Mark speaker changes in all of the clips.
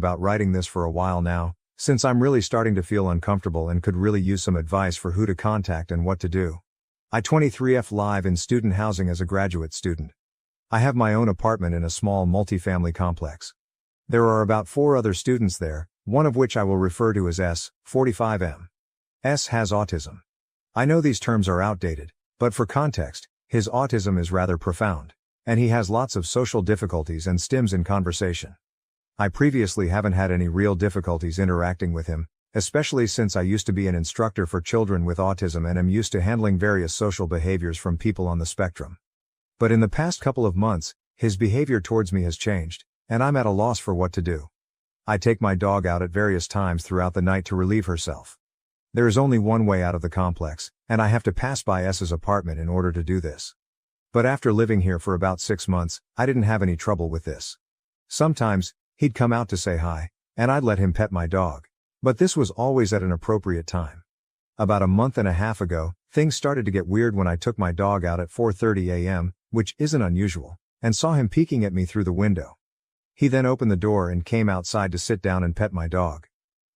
Speaker 1: about writing this for a while now, since I'm really starting to feel uncomfortable and could really use some advice for who to contact and what to do. I 23F live in student housing as a graduate student. I have my own apartment in a small multifamily complex. There are about 4 other students there, one of which I will refer to as S, 45M. S has autism. I know these terms are outdated, but for context, his autism is rather profound, and he has lots of social difficulties and stims in conversation. I previously haven't had any real difficulties interacting with him, especially since I used to be an instructor for children with autism and am used to handling various social behaviors from people on the spectrum. But in the past couple of months, his behavior towards me has changed, and I'm at a loss for what to do. I take my dog out at various times throughout the night to relieve herself. There is only one way out of the complex, and I have to pass by S's apartment in order to do this. But after living here for about 6 months, I didn't have any trouble with this. Sometimes, he'd come out to say hi, and I'd let him pet my dog. But this was always at an appropriate time. About a month and a half ago, things started to get weird when I took my dog out at 4:30 a.m., which isn't unusual, and saw him peeking at me through the window. He then opened the door and came outside to sit down and pet my dog.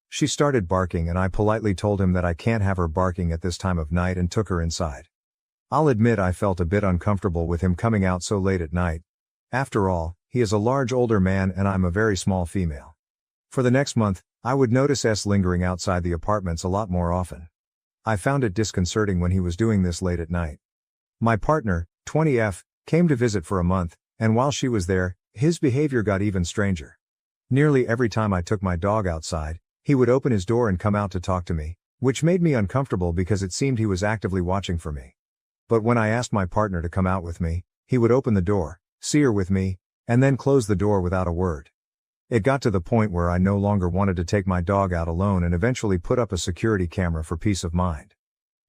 Speaker 1: She started barking and I politely told him that I can't have her barking at this time of night and took her inside. I'll admit I felt a bit uncomfortable with him coming out so late at night. After all, he is a large older man and I'm a very small female. For the next month, I would notice S lingering outside the apartments a lot more often. I found it disconcerting when he was doing this late at night. My partner, 20F, came to visit for a month, and while she was there, his behavior got even stranger. Nearly every time I took my dog outside, he would open his door and come out to talk to me, which made me uncomfortable because it seemed he was actively watching for me. But when I asked my partner to come out with me, he would open the door, see her with me, and then close the door without a word. It got to the point where I no longer wanted to take my dog out alone and eventually put up a security camera for peace of mind.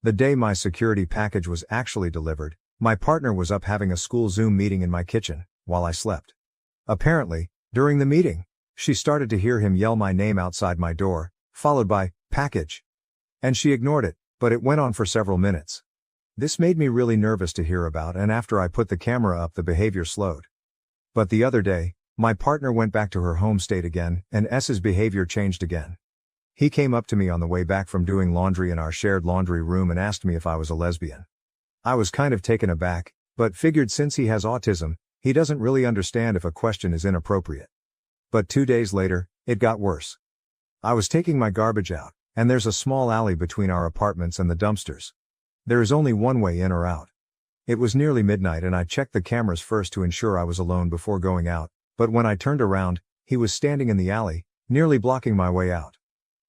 Speaker 1: The day my security package was actually delivered, my partner was up having a school Zoom meeting in my kitchen, while I slept. Apparently, during the meeting, she started to hear him yell my name outside my door, followed by, "Package." And she ignored it, but it went on for several minutes. This made me really nervous to hear about, and after I put the camera up the behavior slowed. But the other day, my partner went back to her home state again, and S's behavior changed again. He came up to me on the way back from doing laundry in our shared laundry room and asked me if I was a lesbian. I was kind of taken aback, but figured since he has autism, he doesn't really understand if a question is inappropriate. But 2 days later, it got worse. I was taking my garbage out, and there's a small alley between our apartments and the dumpsters. There is only one way in or out. It was nearly midnight and I checked the cameras first to ensure I was alone before going out, but when I turned around, he was standing in the alley, nearly blocking my way out.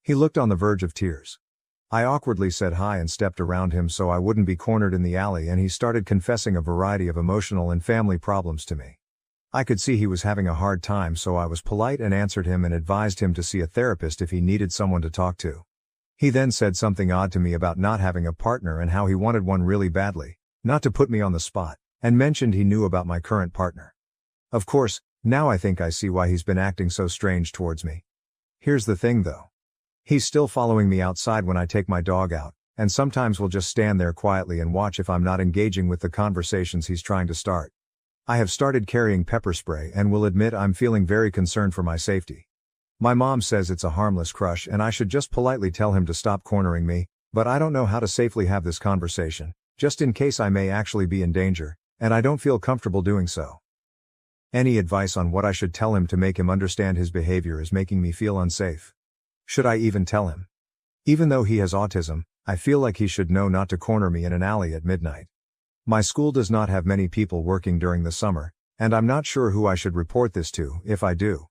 Speaker 1: He looked on the verge of tears. I awkwardly said hi and stepped around him so I wouldn't be cornered in the alley, and he started confessing a variety of emotional and family problems to me. I could see he was having a hard time, so I was polite and answered him and advised him to see a therapist if he needed someone to talk to. He then said something odd to me about not having a partner and how he wanted one really badly, not to put me on the spot, and mentioned he knew about my current partner. Of course, now I think I see why he's been acting so strange towards me. Here's the thing though. He's still following me outside when I take my dog out, and sometimes will just stand there quietly and watch if I'm not engaging with the conversations he's trying to start. I have started carrying pepper spray and will admit I'm feeling very concerned for my safety. My mom says it's a harmless crush and I should just politely tell him to stop cornering me, but I don't know how to safely have this conversation, just in case I may actually be in danger, and I don't feel comfortable doing so. Any advice on what I should tell him to make him understand his behavior is making me feel unsafe? Should I even tell him? Even though he has autism, I feel like he should know not to corner me in an alley at midnight. My school does not have many people working during the summer, and I'm not sure who I should report this to, if I do.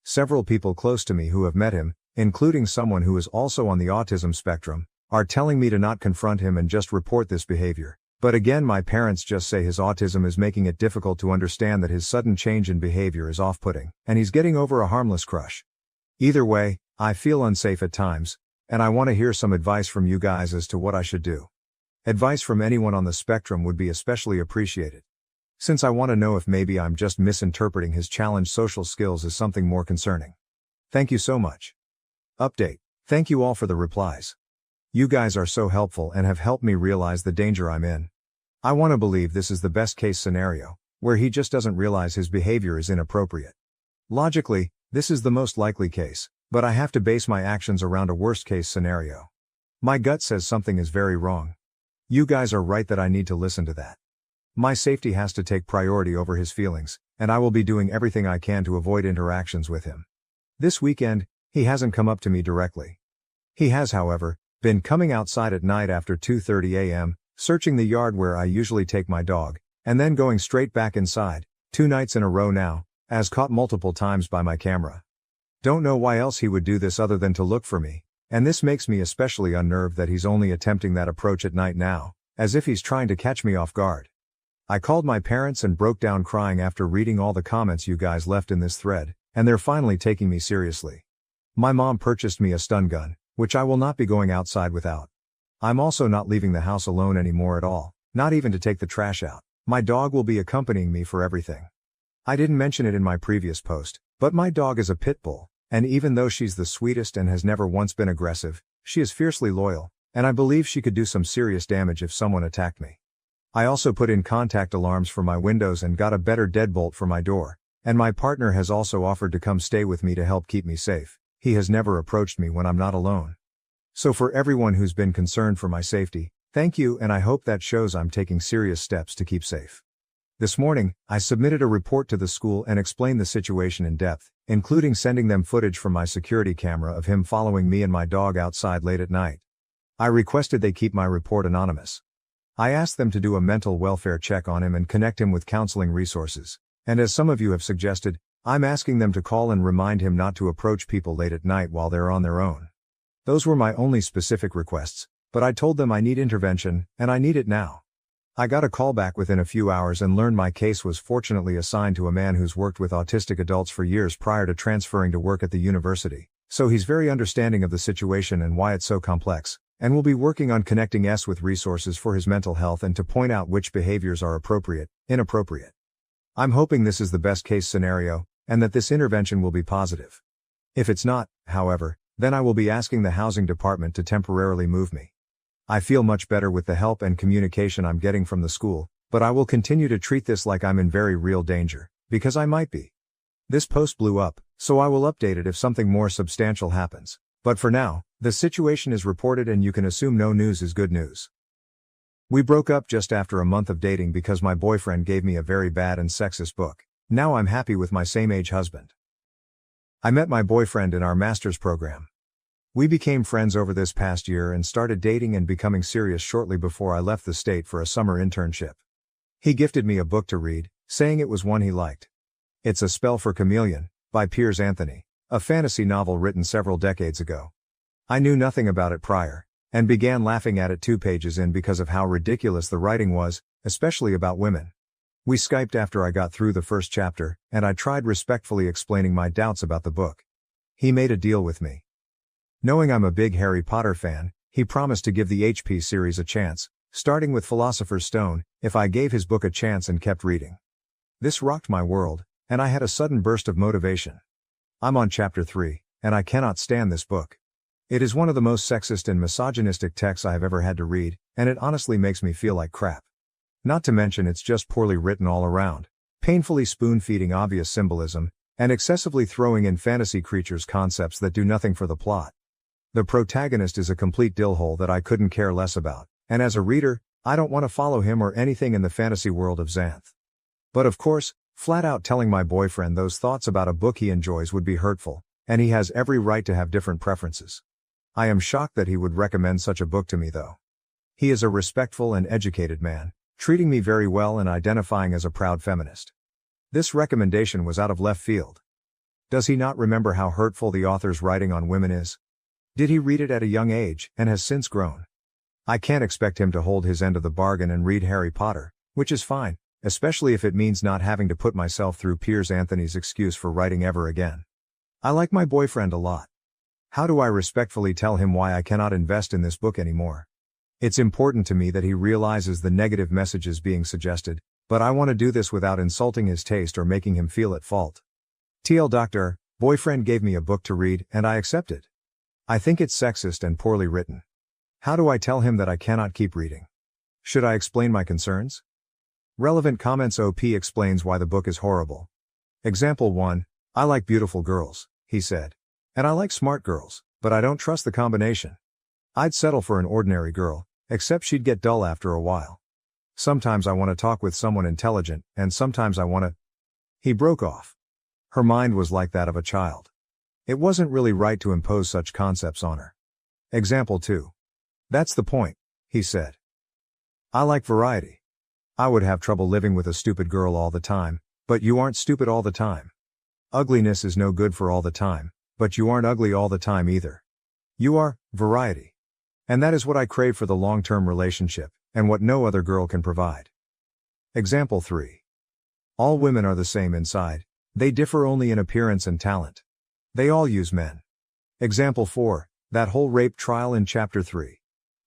Speaker 1: Several people close to me who have met him, including someone who is also on the autism spectrum, are telling me to not confront him and just report this behavior. But again, my parents just say his autism is making it difficult to understand that his sudden change in behavior is off-putting, and he's getting over a harmless crush. Either way, I feel unsafe at times, and I want to hear some advice from you guys as to what I should do. Advice from anyone on the spectrum would be especially appreciated, since I want to know if maybe I'm just misinterpreting his challenged social skills as something more concerning. Thank you so much. Update. Thank you all for the replies. You guys are so helpful and have helped me realize the danger I'm in. I want to believe this is the best case scenario, where he just doesn't realize his behavior is inappropriate. Logically, This is the most likely case, but I have to base my actions around a worst-case scenario. My gut says something is very wrong. You guys are right that I need to listen to that. My safety has to take priority over his feelings, and I will be doing everything I can to avoid interactions with him. This weekend, he hasn't come up to me directly. He has, however, been coming outside at night after 2:30 a.m., searching the yard where I usually take my dog, and then going straight back inside, 2 nights in a row now, as caught multiple times by my camera. Don't know why else he would do this other than to look for me, and this makes me especially unnerved that he's only attempting that approach at night now, as if he's trying to catch me off guard. I called my parents and broke down crying after reading all the comments you guys left in this thread, and they're finally taking me seriously. My mom purchased me a stun gun, which I will not be going outside without. I'm also not leaving the house alone anymore at all, not even to take the trash out. My dog will be accompanying me for everything. I didn't mention it in my previous post, but my dog is a pit bull, and even though she's the sweetest and has never once been aggressive, she is fiercely loyal, and I believe she could do some serious damage if someone attacked me. I also put in contact alarms for my windows and got a better deadbolt for my door, and my partner has also offered to come stay with me to help keep me safe. He has never approached me when I'm not alone. So for everyone who's been concerned for my safety, thank you, and I hope that shows I'm taking serious steps to keep safe. This morning, I submitted a report to the school and explained the situation in depth, including sending them footage from my security camera of him following me and my dog outside late at night. I requested they keep my report anonymous. I asked them to do a mental welfare check on him and connect him with counseling resources. And as some of you have suggested, I'm asking them to call and remind him not to approach people late at night while they're on their own. Those were my only specific requests, but I told them I need intervention, and I need it now. I got a call back within a few hours and learned my case was fortunately assigned to a man who's worked with autistic adults for years prior to transferring to work at the university, so he's very understanding of the situation and why it's so complex, and will be working on connecting us with resources for his mental health and to point out which behaviors are appropriate, inappropriate. I'm hoping this is the best case scenario, and that this intervention will be positive. If it's not, however, then I will be asking the housing department to temporarily move me. I feel much better with the help and communication I'm getting from the school, but I will continue to treat this like I'm in very real danger, because I might be. This post blew up, so I will update it if something more substantial happens. But for now, the situation is reported and you can assume no news is good news. We broke up just after a month of dating because my boyfriend gave me a very bad and sexist book. Now I'm happy with my same-age husband. I met my boyfriend in our master's program. We became friends over this past year and started dating and becoming serious shortly before I left the state for a summer internship. He gifted me a book to read, saying it was one he liked. It's A Spell for Chameleon, by Piers Anthony, a fantasy novel written several decades ago. I knew nothing about it prior, and began laughing at it 2 pages in because of how ridiculous the writing was, especially about women. We Skyped after I got through the first chapter, and I tried respectfully explaining my doubts about the book. He made a deal with me. Knowing I'm a big Harry Potter fan, he promised to give the HP series a chance, starting with Philosopher's Stone, if I gave his book a chance and kept reading. This rocked my world, and I had a sudden burst of motivation. I'm on chapter 3, and I cannot stand this book. It is one of the most sexist and misogynistic texts I have ever had to read, and it honestly makes me feel like crap. Not to mention it's just poorly written all around, painfully spoon-feeding obvious symbolism, and excessively throwing in fantasy creatures concepts that do nothing for the plot. The protagonist is a complete dillhole that I couldn't care less about, and as a reader, I don't want to follow him or anything in the fantasy world of Xanth. But of course, flat out telling my boyfriend those thoughts about a book he enjoys would be hurtful, and he has every right to have different preferences. I am shocked that he would recommend such a book to me though. He is a respectful and educated man, treating me very well and identifying as a proud feminist. This recommendation was out of left field. Does he not remember how hurtful the author's writing on women is? Did he read it at a young age, and has since grown? I can't expect him to hold his end of the bargain and read Harry Potter, which is fine, especially if it means not having to put myself through Piers Anthony's excuse for writing ever again. I like my boyfriend a lot. How do I respectfully tell him why I cannot invest in this book anymore? It's important to me that he realizes the negative messages being suggested, but I want to do this without insulting his taste or making him feel at fault. TL Doctor, boyfriend gave me a book to read, and I accept it. I think it's sexist and poorly written. How do I tell him that I cannot keep reading? Should I explain my concerns? Relevant comments. OP explains why the book is horrible. Example 1, I like beautiful girls. he said. And I like smart girls, but I don't trust the combination. I'd settle for an ordinary girl, except she'd get dull after a while. Sometimes I want to talk with someone intelligent, and sometimes I want to. He broke off. Her mind was like that of a child. It wasn't really right to impose such concepts on her. Example 2. That's the point, he said. I like variety. I would have trouble living with a stupid girl all the time, but you aren't stupid all the time. Ugliness is no good for all the time, but you aren't ugly all the time either. You are variety. And that is what I crave for the long-term relationship, and what no other girl can provide. Example 3. All women are the same inside, they differ only in appearance and talent. They all use men. Example 4, that whole rape trial in chapter 3.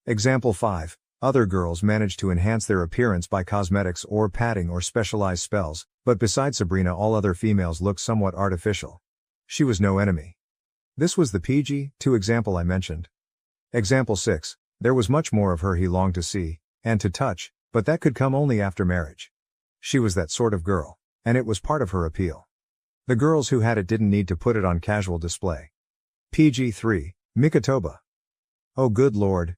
Speaker 1: Example 5, other girls manage to enhance their appearance by cosmetics or padding or specialized spells, but besides Sabrina all other females look somewhat artificial. She was no enemy. This was the PG-2 example I mentioned. Example 6, there was much more of her he longed to see, and to touch, but that could come only after marriage. She was that sort of girl, and it was part of her appeal. The girls who had it didn't need to put it on casual display. PG-3, Mikatoba. Oh good lord.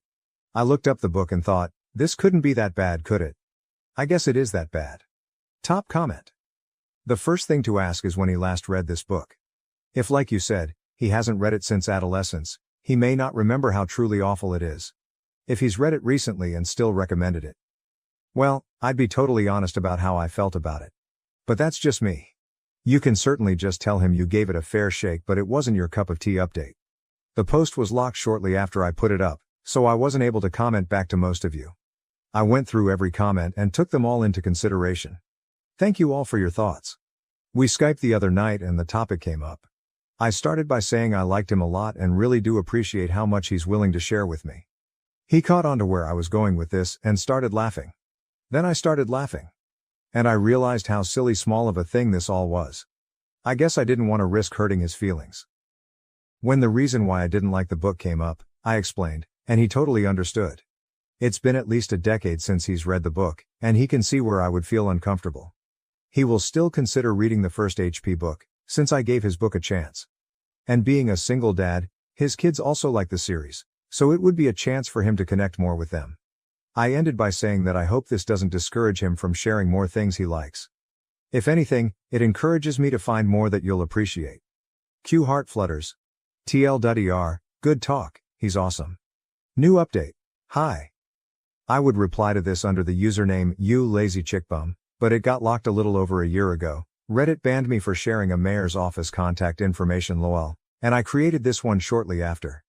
Speaker 1: I looked up the book and thought, this couldn't be that bad, could it? I guess it is that bad. Top comment. The first thing to ask is when he last read this book. If, like you said, he hasn't read it since adolescence, he may not remember how truly awful it is. If he's read it recently and still recommended it, well, I'd be totally honest about how I felt about it. But that's just me. You can certainly just tell him you gave it a fair shake, but it wasn't your cup of tea. Update. The post was locked shortly after I put it up, so I wasn't able to comment back to most of you. I went through every comment and took them all into consideration. Thank you all for your thoughts. We Skyped the other night and the topic came up. I started by saying I liked him a lot and really do appreciate how much he's willing to share with me. He caught on to where I was going with this and started laughing. Then I started laughing. And I realized how silly small of a thing this all was. I guess I didn't want to risk hurting his feelings. When the reason why I didn't like the book came up, I explained, and he totally understood. It's been at least a decade since he's read the book, and he can see where I would feel uncomfortable. He will still consider reading the first HP book, since I gave his book a chance. And being a single dad, his kids also like the series, so it would be a chance for him to connect more with them. I ended by saying that I hope this doesn't discourage him from sharing more things he likes. If anything, it encourages me to find more that you'll appreciate. Q heart flutters. TLDR, good talk, he's awesome. New update. Hi. I would reply to this under the username you lazy chickbum, but it got locked a little over a year ago. Reddit banned me for sharing a mayor's office contact information lol, and I created this one shortly after.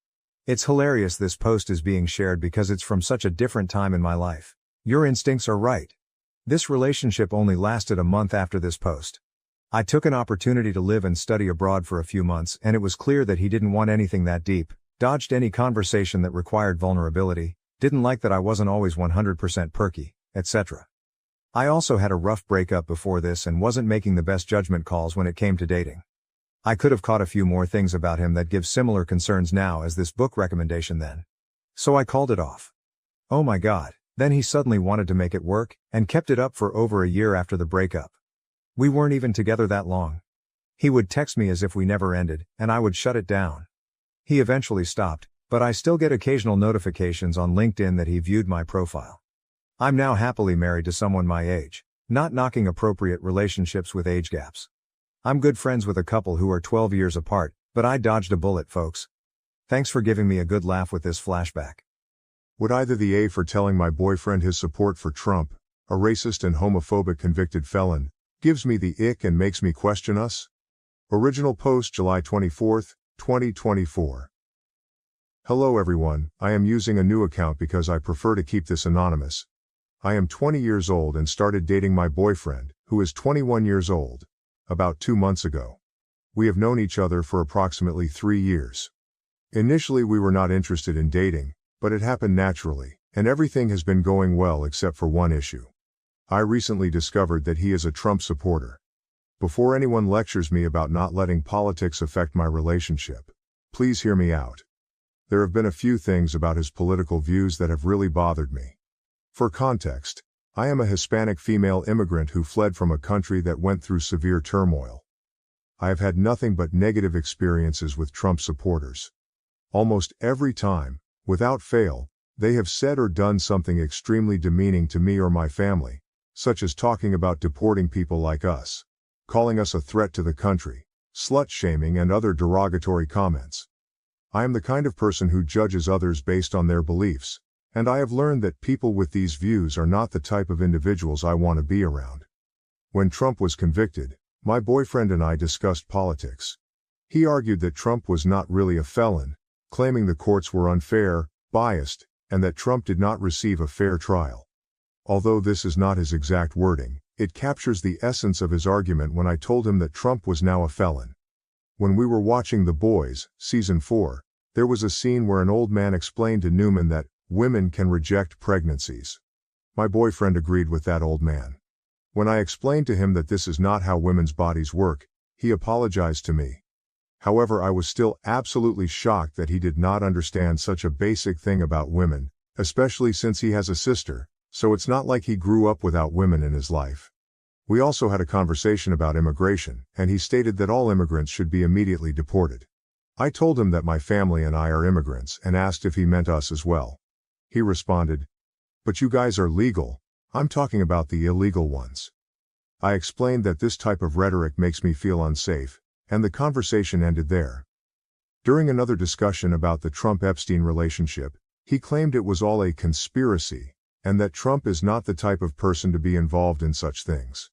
Speaker 1: It's hilarious this post is being shared because it's from such a different time in my life. Your instincts are right. This relationship only lasted a month after this post. I took an opportunity to live and study abroad for a few months and it was clear that he didn't want anything that deep, dodged any conversation that required vulnerability, didn't like that I wasn't always 100% perky, etc. I also had a rough breakup before this and wasn't making the best judgment calls when it came to dating. I could have caught a few more things about him that give similar concerns now as this book recommendation then. So I called it off. Oh my god, then he suddenly wanted to make it work, and kept it up for over a year after the breakup. We weren't even together that long. He would text me as if we never ended, and I would shut it down. He eventually stopped, but I still get occasional notifications on LinkedIn that he viewed my profile. I'm now happily married to someone my age, not knocking appropriate relationships with age gaps. I'm good friends with a couple who are 12 years apart, but I dodged a bullet, folks. Thanks for giving me a good laugh with this flashback.
Speaker 2: Would either the A for telling my boyfriend his support for Trump, a racist and homophobic convicted felon, gives me the ick and makes me question us? Original post July 24, 2024. Hello everyone, I am using a new account because I prefer to keep this anonymous. I am 20 years old and started dating my boyfriend, who is 21 years old, about 2 months ago. We have known each other for approximately 3 years. Initially we were not interested in dating, but it happened naturally, and everything has been going well except for one issue. I recently discovered that he is a Trump supporter. Before anyone lectures me about not letting politics affect my relationship, please hear me out. There have been a few things about his political views that have really bothered me. For context, I am a Hispanic female immigrant who fled from a country that went through severe turmoil. I have had nothing but negative experiences with Trump supporters. Almost every time, without fail, they have said or done something extremely demeaning to me or my family, such as talking about deporting people like us, calling us a threat to the country, slut-shaming and other derogatory comments. I am the kind of person who judges others based on their beliefs, and I have learned that people with these views are not the type of individuals I want to be around. When Trump was convicted, my boyfriend and I discussed politics. He argued that Trump was not really a felon, claiming the courts were unfair, biased, and that Trump did not receive a fair trial. Although this is not his exact wording, it captures the essence of his argument when I told him that Trump was now a felon. When we were watching The Boys, Season 4, there was a scene where an old man explained to Newman that women can reject pregnancies. My boyfriend agreed with that old man. When I explained to him that this is not how women's bodies work, he apologized to me. However, I was still absolutely shocked that he did not understand such a basic thing about women, especially since he has a sister, so it's not like he grew up without women in his life. We also had a conversation about immigration, and he stated that all immigrants should be immediately deported. I told him that my family and I are immigrants and asked if he meant us as well. He responded, "But you guys are legal, I'm talking about the illegal ones." I explained that this type of rhetoric makes me feel unsafe, and the conversation ended there. During another discussion about the Trump-Epstein relationship, he claimed it was all a conspiracy, and that Trump is not the type of person to be involved in such things.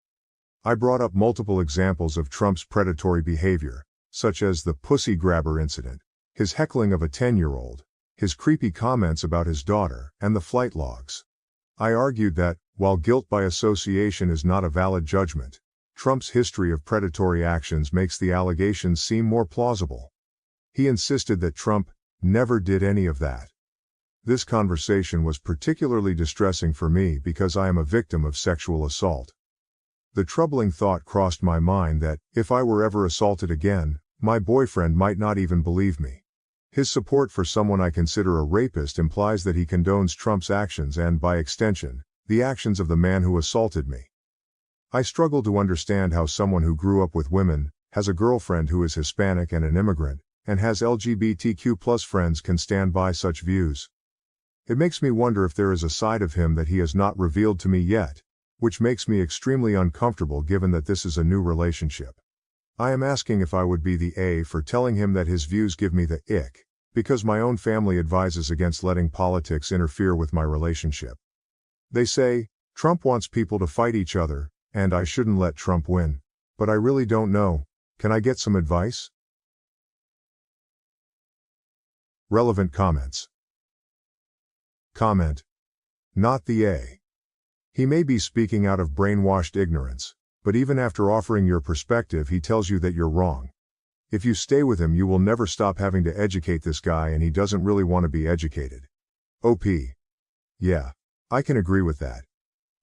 Speaker 2: I brought up multiple examples of Trump's predatory behavior, such as the pussy grabber incident, his heckling of a 10-year-old, his creepy comments about his daughter, and the flight logs. I argued that, while guilt by association is not a valid judgment, Trump's history of predatory actions makes the allegations seem more plausible. He insisted that Trump never did any of that. This conversation was particularly distressing for me because I am a victim of sexual assault. The troubling thought crossed my mind that, if I were ever assaulted again, my boyfriend might not even believe me. His support for someone I consider a rapist implies that he condones Trump's actions and, by extension, the actions of the man who assaulted me. I struggle to understand how someone who grew up with women, has a girlfriend who is Hispanic and an immigrant, and has LGBTQ+ friends can stand by such views. It makes me wonder if there is a side of him that he has not revealed to me yet, which makes me extremely uncomfortable given that this is a new relationship. I am asking if I would be the A for telling him that his views give me the ick, because my own family advises against letting politics interfere with my relationship. They say, Trump wants people to fight each other, and I shouldn't let Trump win. But I really don't know. Can I get some advice? Relevant comments. Comment. Not the A. He may be speaking out of brainwashed ignorance, but even after offering your perspective, he tells you that you're wrong. If you stay with him, you will never stop having to educate this guy, and he doesn't really want to be educated. OP. Yeah, I can agree with that.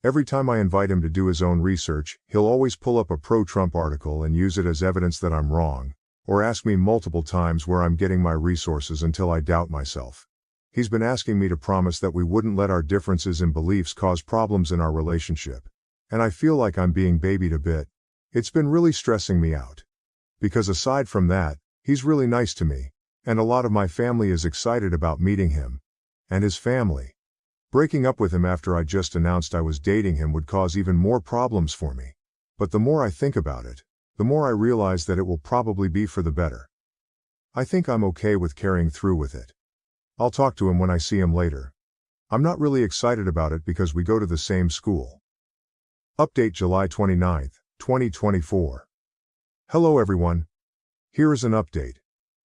Speaker 2: Every time I invite him to do his own research, he'll always pull up a pro-Trump article and use it as evidence that I'm wrong, or ask me multiple times where I'm getting my resources until I doubt myself. He's been asking me to promise that we wouldn't let our differences in beliefs cause problems in our relationship. And I feel like I'm being babied a bit. It's been really stressing me out. Because aside from that, he's really nice to me, and a lot of my family is excited about meeting him. And his family. Breaking up with him after I just announced I was dating him would cause even more problems for me. But the more I think about it, the more I realize that it will probably be for the better. I think I'm okay with carrying through with it. I'll talk to him when I see him later. I'm not really excited about it because we go to the same school. Update July 29, 2024. Hello everyone. Here is an update.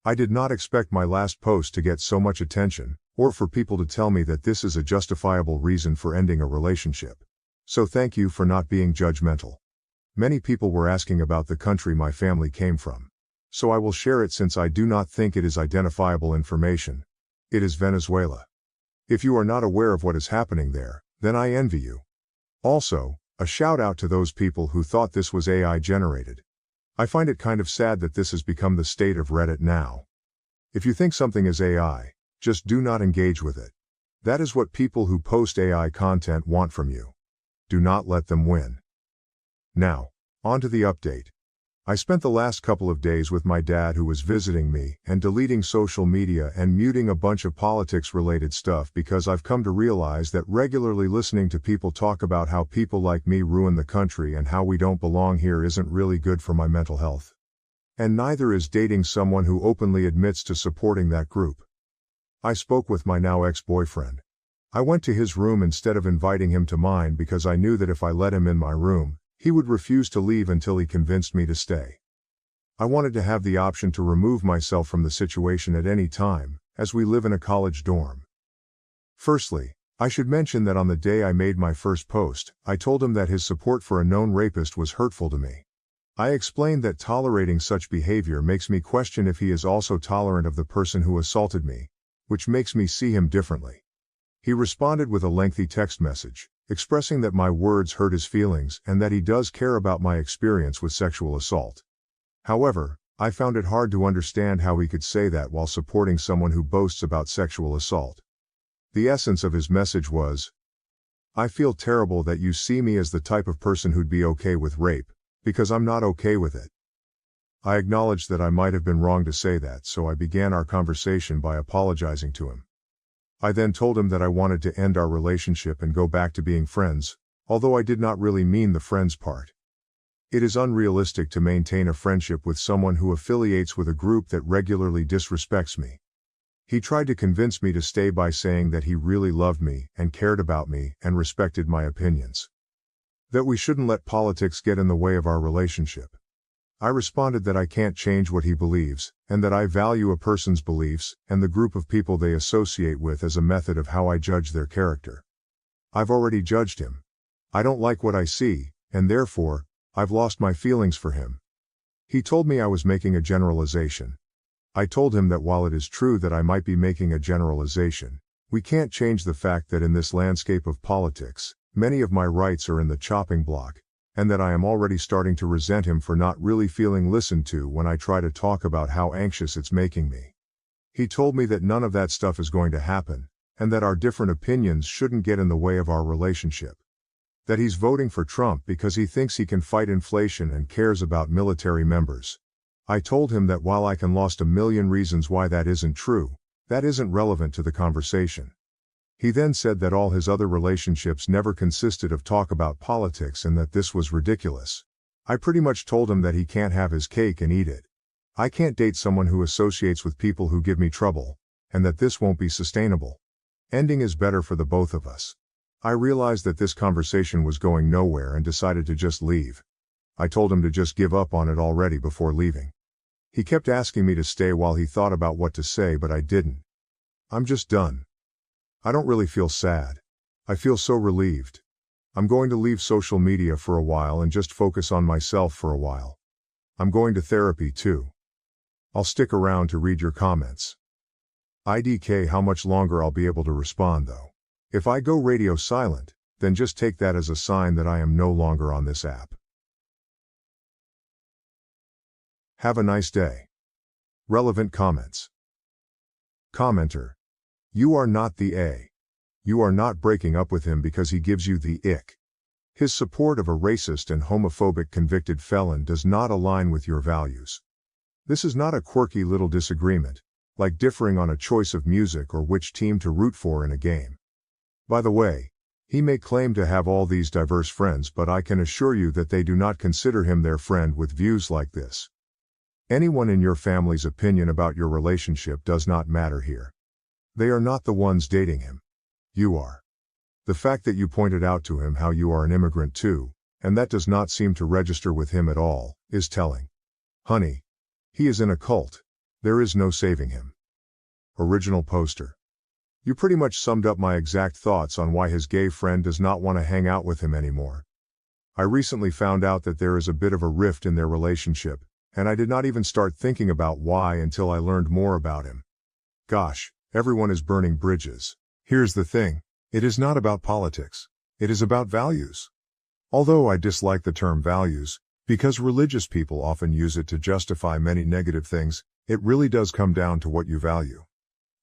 Speaker 2: I did not expect my last post to get so much attention, or for people to tell me that this is a justifiable reason for ending a relationship. So thank you for not being judgmental. Many people were asking about the country my family came from. So I will share it since I do not think it is identifiable information. It is Venezuela. If you are not aware of what is happening there, then I envy you. Also, a shout out to those people who thought this was AI generated. I find it kind of sad that this has become the state of Reddit now. If you think something is AI, just do not engage with it. That is what people who post AI content want from you. Do not let them win. Now, on to the update. I spent the last couple of days with my dad who was visiting me and deleting social media and muting a bunch of politics-related stuff because I've come to realize that regularly listening to people talk about how people like me ruin the country and how we don't belong here isn't really good for my mental health. And neither is dating someone who openly admits to supporting that group. I spoke with my now ex-boyfriend. I went to his room instead of inviting him to mine because I knew that if I let him in my room, he would refuse to leave until he convinced me to stay. I wanted to have the option to remove myself from the situation at any time, as we live in a college dorm. Firstly, I should mention that on the day I made my first post, I told him that his support for a known rapist was hurtful to me. I explained that tolerating such behavior makes me question if he is also tolerant of the person who assaulted me, which makes me see him differently. He responded with a lengthy text message, expressing that my words hurt his feelings and that he does care about my experience with sexual assault. However, I found it hard to understand how he could say that while supporting someone who boasts about sexual assault. The essence of his message was, "I feel terrible that you see me as the type of person who'd be okay with rape, because I'm not okay with it." I acknowledged that I might have been wrong to say that, so I began our conversation by apologizing to him. I then told him that I wanted to end our relationship and go back to being friends, although I did not really mean the friends part. It is unrealistic to maintain a friendship with someone who affiliates with a group that regularly disrespects me. He tried to convince me to stay by saying that he really loved me and cared about me and respected my opinions. That we shouldn't let politics get in the way of our relationship. I responded that I can't change what he believes, and that I value a person's beliefs and the group of people they associate with as a method of how I judge their character. I've already judged him. I don't like what I see, and therefore, I've lost my feelings for him. He told me I was making a generalization. I told him that while it is true that I might be making a generalization, we can't change the fact that in this landscape of politics, many of my rights are in the chopping block, and that I am already starting to resent him for not really feeling listened to when I try to talk about how anxious it's making me. He told me that none of that stuff is going to happen, and that our different opinions shouldn't get in the way of our relationship. That he's voting for Trump because he thinks he can fight inflation and cares about military members. I told him that while I can list a million reasons why that isn't true, that isn't relevant to the conversation. He then said that all his other relationships never consisted of talk about politics and that this was ridiculous. I pretty much told him that he can't have his cake and eat it. I can't date someone who associates with people who give me trouble, and that this won't be sustainable. Ending is better for the both of us. I realized that this conversation was going nowhere and decided to just leave. I told him to just give up on it already before leaving. He kept asking me to stay while he thought about what to say, but I didn't. I'm just done. I don't really feel sad. I feel so relieved. I'm going to leave social media for a while and just focus on myself for a while. I'm going to therapy too. I'll stick around to read your comments. IDK how much longer I'll be able to respond though. If I go radio silent, then just take that as a sign that I am no longer on this app. Have a nice day. Relevant comments. Commenter. You are not the A. You are not breaking up with him because he gives you the ick. His support of a racist and homophobic convicted felon does not align with your values. This is not a quirky little disagreement, like differing on a choice of music or which team to root for in a game. By the way, he may claim to have all these diverse friends, but I can assure you that they do not consider him their friend with views like this. Anyone in your family's opinion about your relationship does not matter here. They are not the ones dating him. You are. The fact that you pointed out to him how you are an immigrant too, and that does not seem to register with him at all, is telling. Honey. He is in a cult. There is no saving him. Original poster. You pretty much summed up my exact thoughts on why his gay friend does not want to hang out with him anymore. I recently found out that there is a bit of a rift in their relationship, and I did not even start thinking about why until I learned more about him. Gosh. Everyone is burning bridges. Here's the thing. It is not about politics. It is about values. Although I dislike the term values, because religious people often use it to justify many negative things, it really does come down to what you value.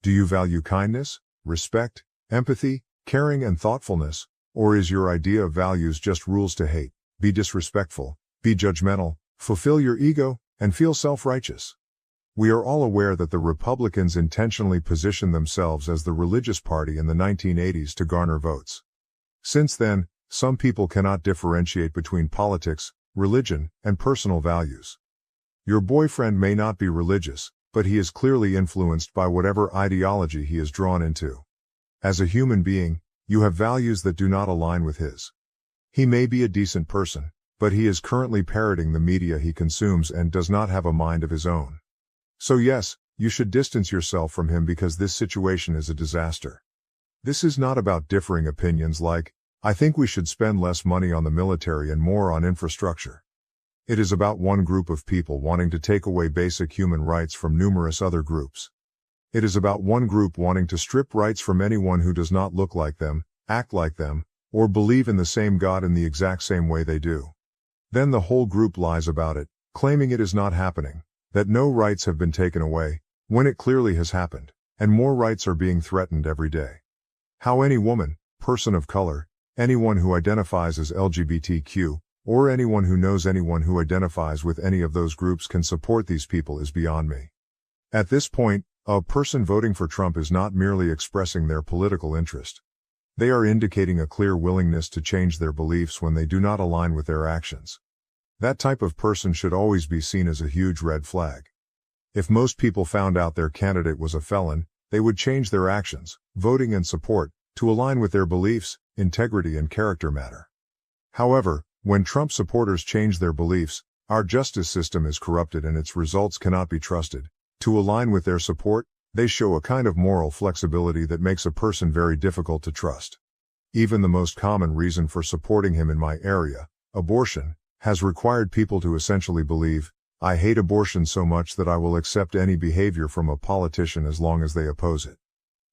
Speaker 2: Do you value kindness, respect, empathy, caring and thoughtfulness, or is your idea of values just rules to hate, be disrespectful, be judgmental, fulfill your ego, and feel self-righteous. We are all aware that the Republicans intentionally positioned themselves as the religious party in the 1980s to garner votes. Since then, some people cannot differentiate between politics, religion, and personal values. Your boyfriend may not be religious, but he is clearly influenced by whatever ideology he is drawn into. As a human being, you have values that do not align with his. He may be a decent person, but he is currently parroting the media he consumes and does not have a mind of his own. So yes, you should distance yourself from him because this situation is a disaster. This is not about differing opinions like, I think we should spend less money on the military and more on infrastructure. It is about one group of people wanting to take away basic human rights from numerous other groups. It is about one group wanting to strip rights from anyone who does not look like them, act like them, or believe in the same God in the exact same way they do. Then the whole group lies about it, claiming it is not happening, that no rights have been taken away, when it clearly has happened, and more rights are being threatened every day. How any woman, person of color, anyone who identifies as LGBTQ, or anyone who knows anyone who identifies with any of those groups can support these people is beyond me. At this point, a person voting for Trump is not merely expressing their political interest. They are indicating a clear willingness to change their beliefs when they do not align with their actions. That type of person should always be seen as a huge red flag. If most people found out their candidate was a felon, they would change their actions, voting and support, to align with their beliefs, integrity and character matter. However, when Trump supporters change their beliefs, our justice system is corrupted and its results cannot be trusted. To align with their support, they show a kind of moral flexibility that makes a person very difficult to trust. Even the most common reason for supporting him in my area, abortion, has required people to essentially believe, I hate abortion so much that I will accept any behavior from a politician as long as they oppose it.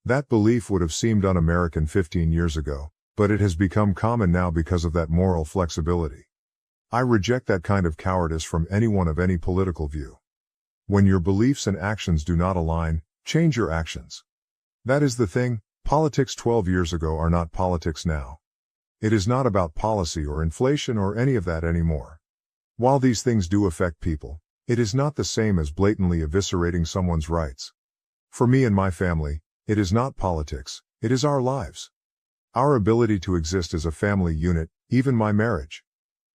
Speaker 2: That belief would have seemed un-American 15 years ago, but it has become common now because of that moral flexibility. I reject that kind of cowardice from anyone of any political view. When your beliefs and actions do not align, change your actions. That is the thing, politics 12 years ago are not politics now. It is not about policy or inflation or any of that anymore. While these things do affect people, it is not the same as blatantly eviscerating someone's rights. For me and my family, it is not politics, it is our lives. Our ability to exist as a family unit, even my marriage.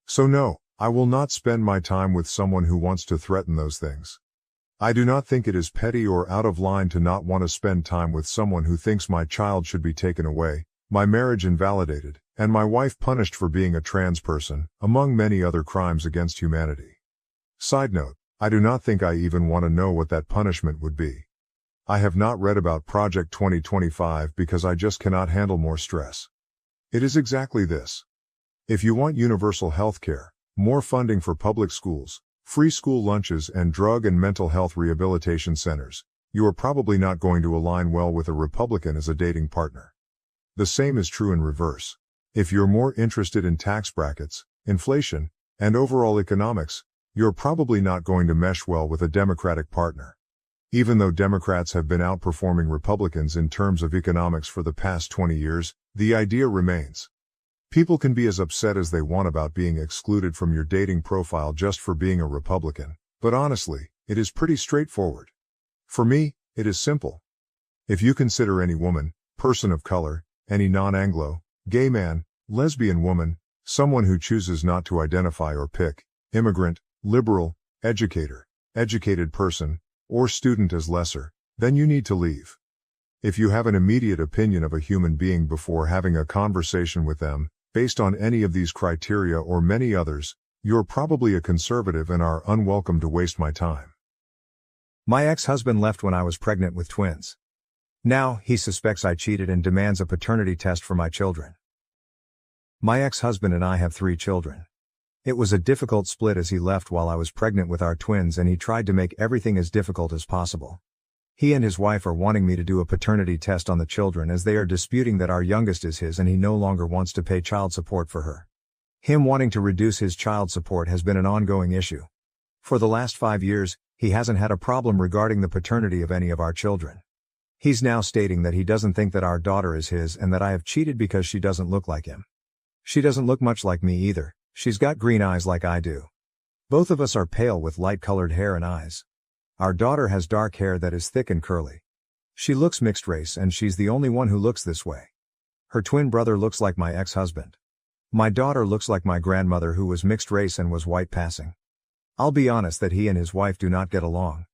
Speaker 2: So no, I will not spend my time with someone who wants to threaten those things. I do not think it is petty or out of line to not want to spend time with someone who thinks my child should be taken away, my marriage invalidated, and my wife punished for being a trans person, among many other crimes against humanity. Side note, I do not think I even want to know what that punishment would be. I have not read about Project 2025 because I just cannot handle more stress. It is exactly this. If you want universal health care, more funding for public schools, free school lunches and drug and mental health rehabilitation centers, you are probably not going to align well with a Republican as a dating partner. The same is true in reverse. If you're more interested in tax brackets, inflation, and overall economics, you're probably not going to mesh well with a Democratic partner. Even though Democrats have been outperforming Republicans in terms of economics for the past 20 years, the idea remains. People can be as upset as they want about being excluded from your dating profile just for being a Republican, but honestly, it is pretty straightforward. For me, it is simple. If you consider any woman, person of color, any non-Anglo, gay man, lesbian woman, someone who chooses not to identify or pick, immigrant, liberal, educated person, or student as lesser, then you need to leave. If you have an immediate opinion of a human being before having a conversation with them, based on any of these criteria or many others, you're probably a conservative and are unwelcome to waste my time.
Speaker 1: My ex-husband left when I was pregnant with twins. Now, he suspects I cheated and demands a paternity test for my children. My ex-husband and I have 3 children. It was a difficult split as he left while I was pregnant with our twins and he tried to make everything as difficult as possible. He and his wife are wanting me to do a paternity test on the children as they are disputing that our youngest is his and he no longer wants to pay child support for her. Him wanting to reduce his child support has been an ongoing issue. For the last 5 years, he hasn't had a problem regarding the paternity of any of our children. He's now stating that he doesn't think that our daughter is his and that I have cheated because she doesn't look like him. She doesn't look much like me either, she's got green eyes like I do. Both of us are pale with light-colored hair and eyes. Our daughter has dark hair that is thick and curly. She looks mixed race and she's the only one who looks this way. Her twin brother looks like my ex-husband. My daughter looks like my grandmother who was mixed race and was white passing. I'll be honest that he and his wife do not get along.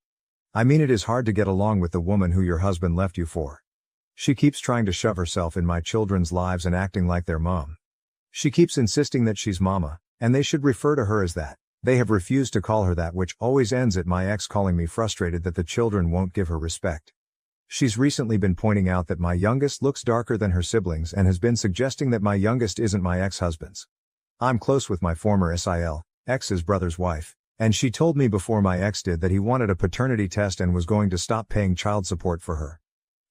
Speaker 1: I mean, it is hard to get along with the woman who your husband left you for. She keeps trying to shove herself in my children's lives and acting like their mom. She keeps insisting that she's mama, and they should refer to her as that. They have refused to call her that, which always ends at my ex calling me frustrated that the children won't give her respect. She's recently been pointing out that my youngest looks darker than her siblings and has been suggesting that my youngest isn't my ex-husband's. I'm close with my former SIL, ex's brother's wife, and she told me before my ex did that he wanted a paternity test and was going to stop paying child support for her.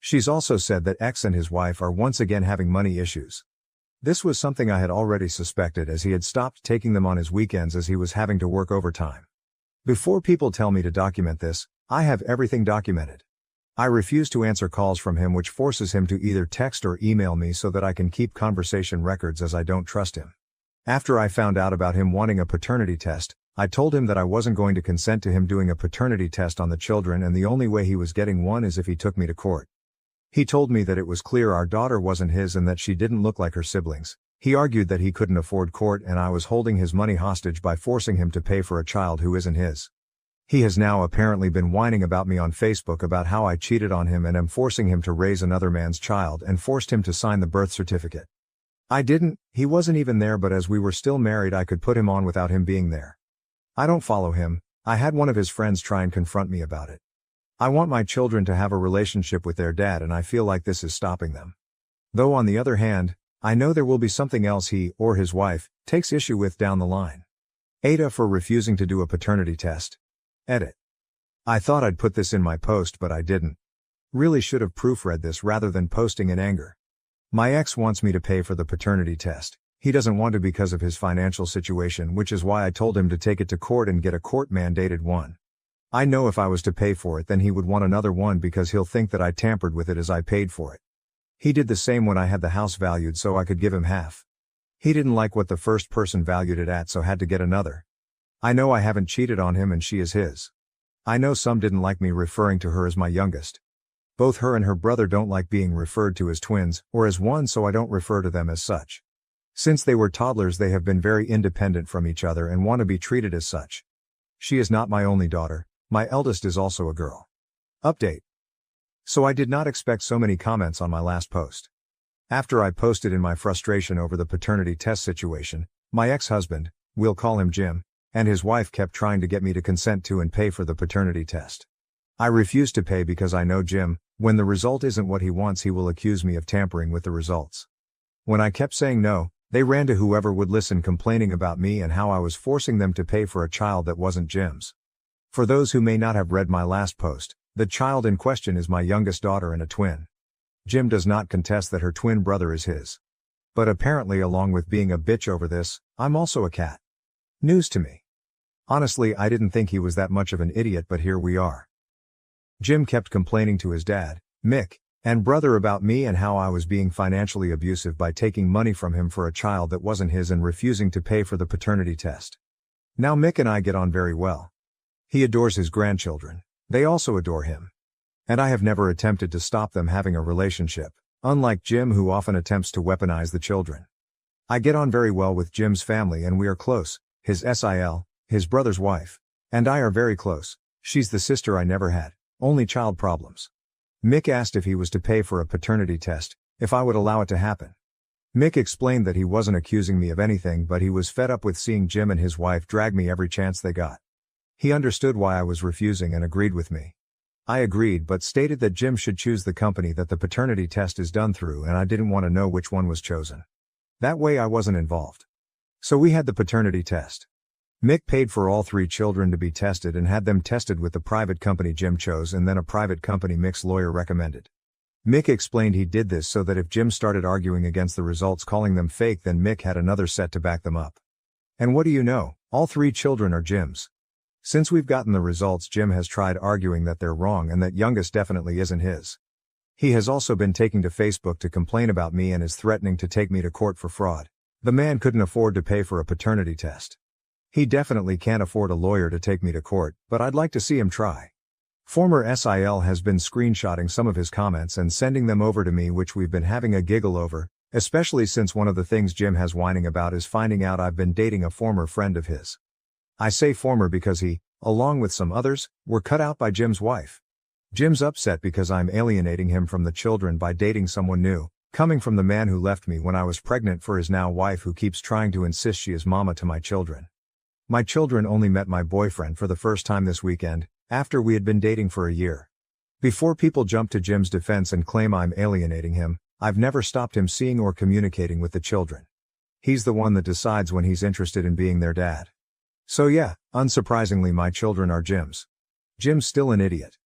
Speaker 1: She's also said that ex and his wife are once again having money issues. This was something I had already suspected, as he had stopped taking them on his weekends as he was having to work overtime. Before people tell me to document this, I have everything documented. I refuse to answer calls from him, which forces him to either text or email me so that I can keep conversation records, as I don't trust him. After I found out about him wanting a paternity test, I told him that I wasn't going to consent to him doing a paternity test on the children, and the only way he was getting one is if he took me to court. He told me that it was clear our daughter wasn't his and that she didn't look like her siblings. He argued that he couldn't afford court and I was holding his money hostage by forcing him to pay for a child who isn't his. He has now apparently been whining about me on Facebook about how I cheated on him and am forcing him to raise another man's child and forced him to sign the birth certificate. I didn't, he wasn't even there, but as we were still married I could put him on without him being there. I don't follow him. I had one of his friends try and confront me about it. I want my children to have a relationship with their dad and I feel like this is stopping them. Though on the other hand, I know there will be something else he, or his wife, takes issue with down the line. AITA for refusing to do a paternity test. Edit. I thought I'd put this in my post but I didn't. Really should have proofread this rather than posting in anger. My ex wants me to pay for the paternity test. He doesn't want to because of his financial situation, which is why I told him to take it to court and get a court-mandated one. I know if I was to pay for it then he would want another one because he'll think that I tampered with it as I paid for it. He did the same when I had the house valued so I could give him half. He didn't like what the first person valued it at so had to get another. I know I haven't cheated on him and she is his. I know some didn't like me referring to her as my youngest. Both her and her brother don't like being referred to as twins or as one, so I don't refer to them as such. Since they were toddlers they have been very independent from each other and want to be treated as such. She is not my only daughter, my eldest is also a girl. Update. So I did not expect so many comments on my last post. After I posted in my frustration over the paternity test situation, my ex-husband, we'll call him Jim, and his wife kept trying to get me to consent to and pay for the paternity test. I refused to pay because I know Jim, when the result isn't what he wants he will accuse me of tampering with the results. When I kept saying no, they ran to whoever would listen, complaining about me and how I was forcing them to pay for a child that wasn't Jim's. For those who may not have read my last post, the child in question is my youngest daughter and a twin. Jim does not contest that her twin brother is his. But apparently, along with being a bitch over this, I'm also a cat. News to me. Honestly, I didn't think he was that much of an idiot, but here we are. Jim kept complaining to his dad, Mick, and brother about me and how I was being financially abusive by taking money from him for a child that wasn't his and refusing to pay for the paternity test. Now Mick and I get on very well. He adores his grandchildren. They also adore him. And I have never attempted to stop them having a relationship, unlike Jim, who often attempts to weaponize the children. I get on very well with Jim's family and we are close. His SIL, his brother's wife, and I are very close. She's the sister I never had, only child problems. Mick asked if he was to pay for a paternity test, if I would allow it to happen. Mick explained that he wasn't accusing me of anything, but he was fed up with seeing Jim and his wife drag me every chance they got. He understood why I was refusing and agreed with me. I agreed, but stated that Jim should choose the company that the paternity test is done through, and I didn't want to know which one was chosen. That way I wasn't involved. So we had the paternity test. Mick paid for all 3 children to be tested and had them tested with the private company Jim chose and then a private company Mick's lawyer recommended. Mick explained he did this so that if Jim started arguing against the results, calling them fake, then Mick had another set to back them up. And what do you know, all 3 children are Jim's. Since we've gotten the results, Jim has tried arguing that they're wrong and that youngest definitely isn't his. He has also been taking to Facebook to complain about me and is threatening to take me to court for fraud. The man couldn't afford to pay for a paternity test. He definitely can't afford a lawyer to take me to court, but I'd like to see him try. Former SIL has been screenshotting some of his comments and sending them over to me, which we've been having a giggle over, especially since one of the things Jim has whining about is finding out I've been dating a former friend of his. I say former because he, along with some others, were cut out by Jim's wife. Jim's upset because I'm alienating him from the children by dating someone new, coming from the man who left me when I was pregnant for his now wife, who keeps trying to insist she is mama to my children. My children only met my boyfriend for the first time this weekend, after we had been dating for a year. Before people jump to Jim's defense and claim I'm alienating him, I've never stopped him seeing or communicating with the children. He's the one that decides when he's interested in being their dad. So yeah, unsurprisingly my children are Jim's. Jim's still an idiot.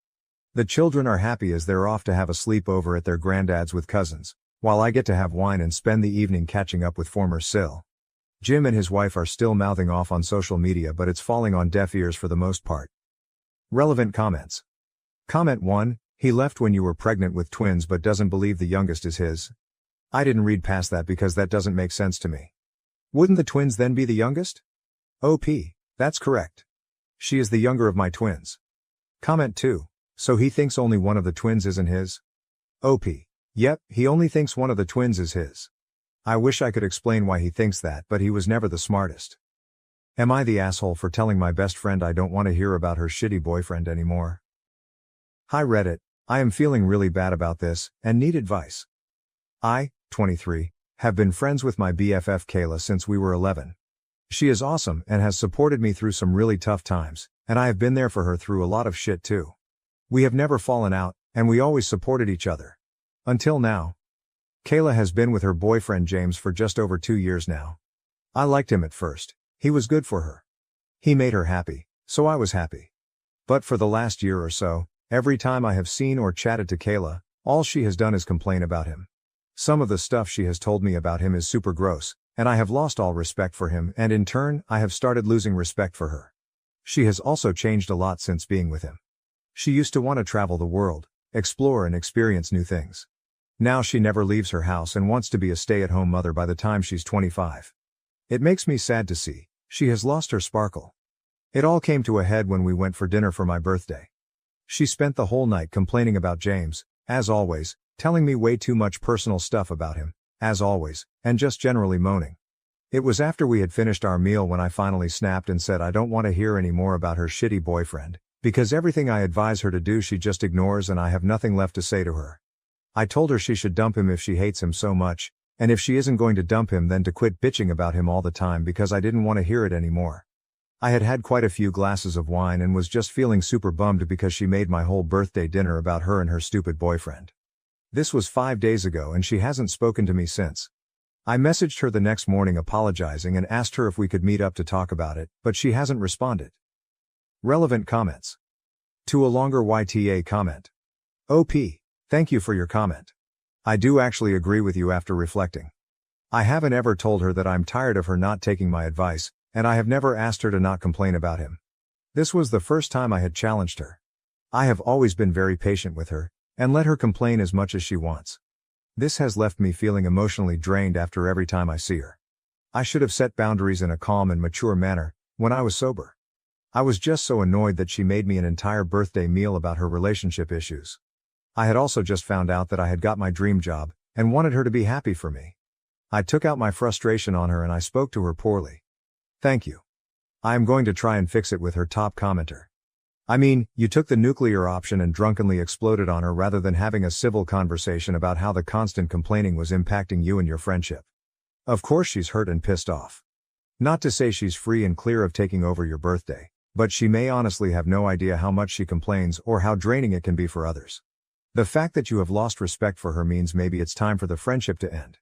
Speaker 1: The children are happy as they're off to have a sleepover at their granddad's with cousins, while I get to have wine and spend the evening catching up with former SIL. Jim and his wife are still mouthing off on social media, but it's falling on deaf ears for the most part. Relevant comments. Comment 1, he left when you were pregnant with twins but doesn't believe the youngest is his. I didn't read past that because that doesn't make sense to me. Wouldn't the twins then be the youngest? OP, that's correct. She is the younger of my twins. Comment 2, so he thinks only one of the twins isn't his? OP, yep, he only thinks one of the twins is his. I wish I could explain why he thinks that, but he was never the smartest. Am I the asshole for telling my best friend I don't want to hear about her shitty boyfriend anymore? Hi Reddit, I am feeling really bad about this, and need advice. I, 23, have been friends with my BFF Kayla since we were 11. She is awesome and has supported me through some really tough times, and I have been there for her through a lot of shit too. We have never fallen out, and we always supported each other. Until now. Kayla has been with her boyfriend James for just over 2 years now. I liked him at first. He was good for her. He made her happy, so I was happy. But for the last year or so, every time I have seen or chatted to Kayla, all she has done is complain about him. Some of the stuff she has told me about him is super gross, and I have lost all respect for him, and in turn, I have started losing respect for her. She has also changed a lot since being with him. She used to want to travel the world, explore and experience new things. Now she never leaves her house and wants to be a stay-at-home mother by the time she's 25. It makes me sad to see. She has lost her sparkle. It all came to a head when we went for dinner for my birthday. She spent the whole night complaining about James, as always, telling me way too much personal stuff about him, as always, and just generally moaning. It was after we had finished our meal when I finally snapped and said I don't want to hear any more about her shitty boyfriend, because everything I advise her to do she just ignores and I have nothing left to say to her. I told her she should dump him if she hates him so much, and if she isn't going to dump him then to quit bitching about him all the time because I didn't want to hear it anymore. I had had quite a few glasses of wine and was just feeling super bummed because she made my whole birthday dinner about her and her stupid boyfriend. This was 5 days ago and she hasn't spoken to me since. I messaged her the next morning apologizing and asked her if we could meet up to talk about it, but she hasn't responded. Relevant comments. To a longer YTA comment. OP. Thank you for your comment. I do actually agree with you after reflecting. I haven't ever told her that I'm tired of her not taking my advice, and I have never asked her to not complain about him. This was the first time I had challenged her. I have always been very patient with her, and let her complain as much as she wants. This has left me feeling emotionally drained after every time I see her. I should have set boundaries in a calm and mature manner, when I was sober. I was just so annoyed that she made me an entire birthday meal about her relationship issues. I had also just found out that I had got my dream job, and wanted her to be happy for me. I took out my frustration on her and I spoke to her poorly. Thank you. I am going to try and fix it with her top commenter. I mean, you took the nuclear option and drunkenly exploded on her rather than having a civil conversation about how the constant complaining was impacting you and your friendship. Of course she's hurt and pissed off. Not to say she's free and clear of taking over your birthday, but she may honestly have no idea how much she complains or how draining it can be for others. The fact that you have lost respect for her means maybe it's time for the friendship to end.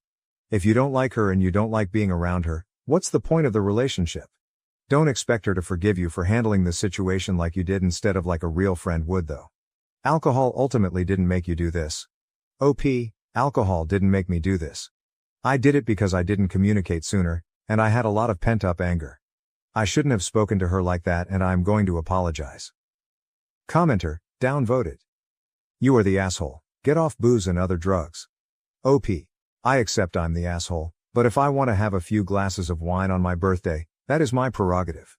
Speaker 1: If you don't like her and you don't like being around her, what's the point of the relationship? Don't expect her to forgive you for handling the situation like you did instead of like a real friend would though. Alcohol ultimately didn't make you do this. OP, alcohol didn't make me do this. I did it because I didn't communicate sooner, and I had a lot of pent-up anger. I shouldn't have spoken to her like that and I'm going to apologize. Commenter, downvoted. You are the asshole. Get off booze and other drugs. OP. I accept I'm the asshole, but if I want to have a few glasses of wine on my birthday, That is my prerogative.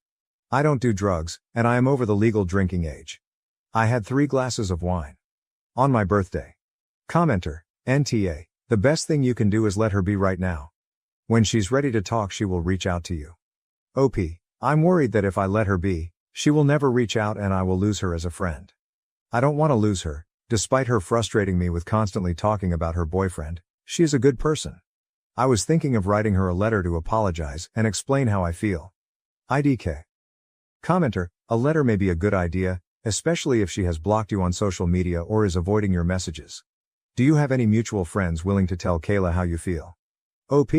Speaker 1: I don't do drugs, and I am over the legal drinking age. I had 3 glasses of wine. On my birthday. Commenter, NTA, the best thing you can do is let her be right now. When she's ready to talk, she will reach out to you. OP, I'm worried that if I let her be, she will never reach out and I will lose her as a friend. I don't want to lose her, despite her frustrating me with constantly talking about her boyfriend. She is a good person. I was thinking of writing her a letter to apologize and explain how I feel. IDK. Commenter, a letter may be a good idea, especially if she has blocked you on social media or is avoiding your messages. Do you have any mutual friends willing to tell Kayla how you feel? OP?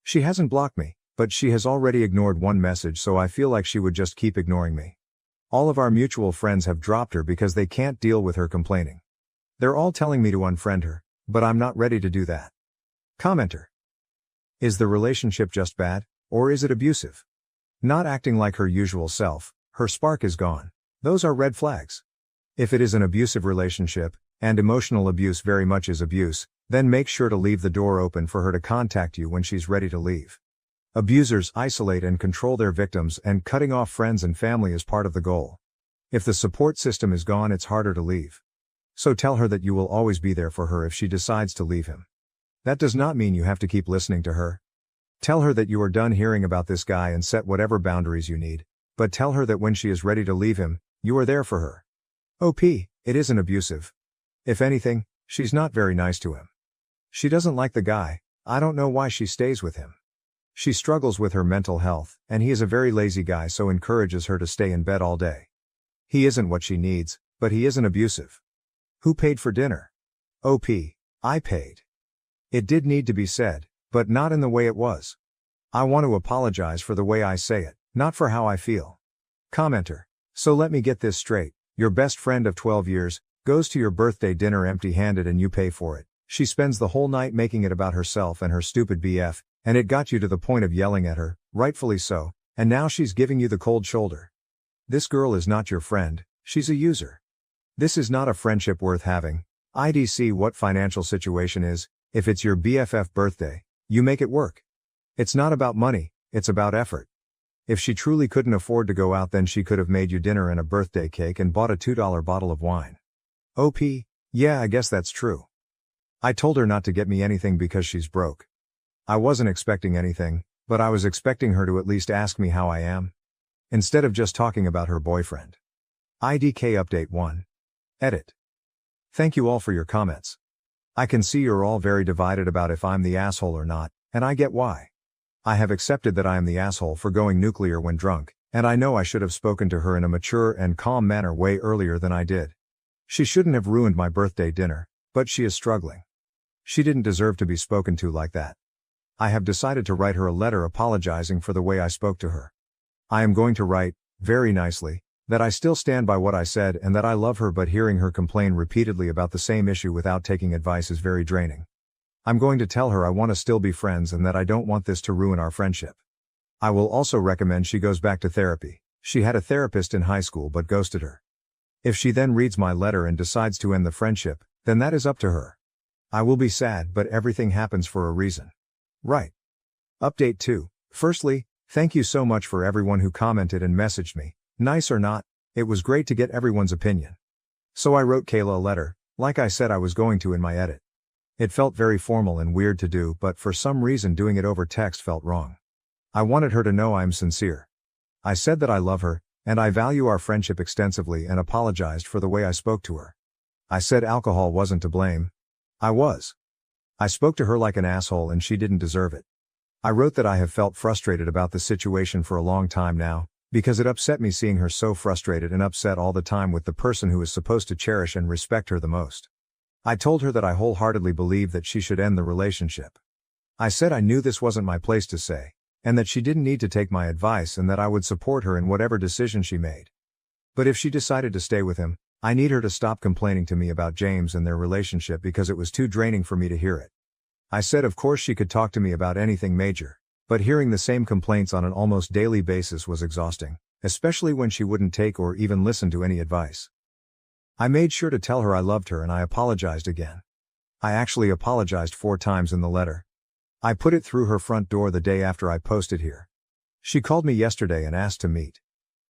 Speaker 1: She hasn't blocked me, but she has already ignored one message, so I feel like she would just keep ignoring me. All of our mutual friends have dropped her because they can't deal with her complaining. They're all telling me to unfriend her, but I'm not ready to do that. Commenter. Is the relationship just bad, or is it abusive? Not acting like her usual self, her spark is gone. Those are red flags. If it is an abusive relationship, and emotional abuse very much is abuse, then make sure to leave the door open for her to contact you when she's ready to leave. Abusers isolate and control their victims, and cutting off friends and family is part of the goal. If the support system is gone, it's harder to leave. So tell her that you will always be there for her if she decides to leave him. That does not mean you have to keep listening to her. Tell her that you are done hearing about this guy and set whatever boundaries you need, but tell her that when she is ready to leave him, you are there for her. OP, it isn't abusive. If anything, she's not very nice to him. She doesn't like the guy. I don't know why she stays with him. She struggles with her mental health, and he is a very lazy guy, so encourages her to stay in bed all day. He isn't what she needs, but he isn't abusive. Who paid for dinner? OP, I paid. It did need to be said, but not in the way it was. I want to apologize for the way I say it, not for how I feel. Commenter. So let me get this straight. Your best friend of 12 years goes to your birthday dinner empty-handed and you pay for it. She spends the whole night making it about herself and her stupid BF, and it got you to the point of yelling at her, rightfully so, and now she's giving you the cold shoulder. This girl is not your friend, she's a user. This is not a friendship worth having. IDC what financial situation is, if it's your BFF birthday, you make it work. It's not about money, it's about effort. If she truly couldn't afford to go out, then she could have made you dinner and a birthday cake and bought a $2 bottle of wine. OP, yeah, I guess that's true. I told her not to get me anything because she's broke. I wasn't expecting anything, but I was expecting her to at least ask me how I am, instead of just talking about her boyfriend. IDK Update 1. Edit. Thank you all for your comments. I can see you're all very divided about if I'm the asshole or not, and I get why. I have accepted that I am the asshole for going nuclear when drunk, and I know I should have spoken to her in a mature and calm manner way earlier than I did. She shouldn't have ruined my birthday dinner, but she is struggling. She didn't deserve to be spoken to like that. I have decided to write her a letter apologizing for the way I spoke to her. I am going to write, very nicely, that I still stand by what I said and that I love her, but hearing her complain repeatedly about the same issue without taking advice is very draining. I'm going to tell her I want to still be friends and that I don't want this to ruin our friendship. I will also recommend she goes back to therapy. She had a therapist in high school but ghosted her. If she then reads my letter and decides to end the friendship, then that is up to her. I will be sad, but everything happens for a reason. Right. Update 2. Firstly, thank you so much for everyone who commented and messaged me. Nice or not, it was great to get everyone's opinion. So I wrote Kayla a letter, like I said I was going to in my edit. It felt very formal and weird to do, but for some reason doing it over text felt wrong. I wanted her to know I'm sincere. I said that I love her, and I value our friendship extensively, and apologized for the way I spoke to her. I said alcohol wasn't to blame. I was. I spoke to her like an asshole and she didn't deserve it. I wrote that I have felt frustrated about the situation for a long time now, because it upset me seeing her so frustrated and upset all the time with the person who is supposed to cherish and respect her the most. I told her that I wholeheartedly believe that she should end the relationship. I said I knew this wasn't my place to say, and that she didn't need to take my advice and that I would support her in whatever decision she made. But if she decided to stay with him, I need her to stop complaining to me about James and their relationship because it was too draining for me to hear it. I said of course she could talk to me about anything major, but hearing the same complaints on an almost daily basis was exhausting, especially when she wouldn't take or even listen to any advice. I made sure to tell her I loved her and I apologized again. I actually apologized 4 times in the letter. I put it through her front door the day after I posted here. She called me yesterday and asked to meet.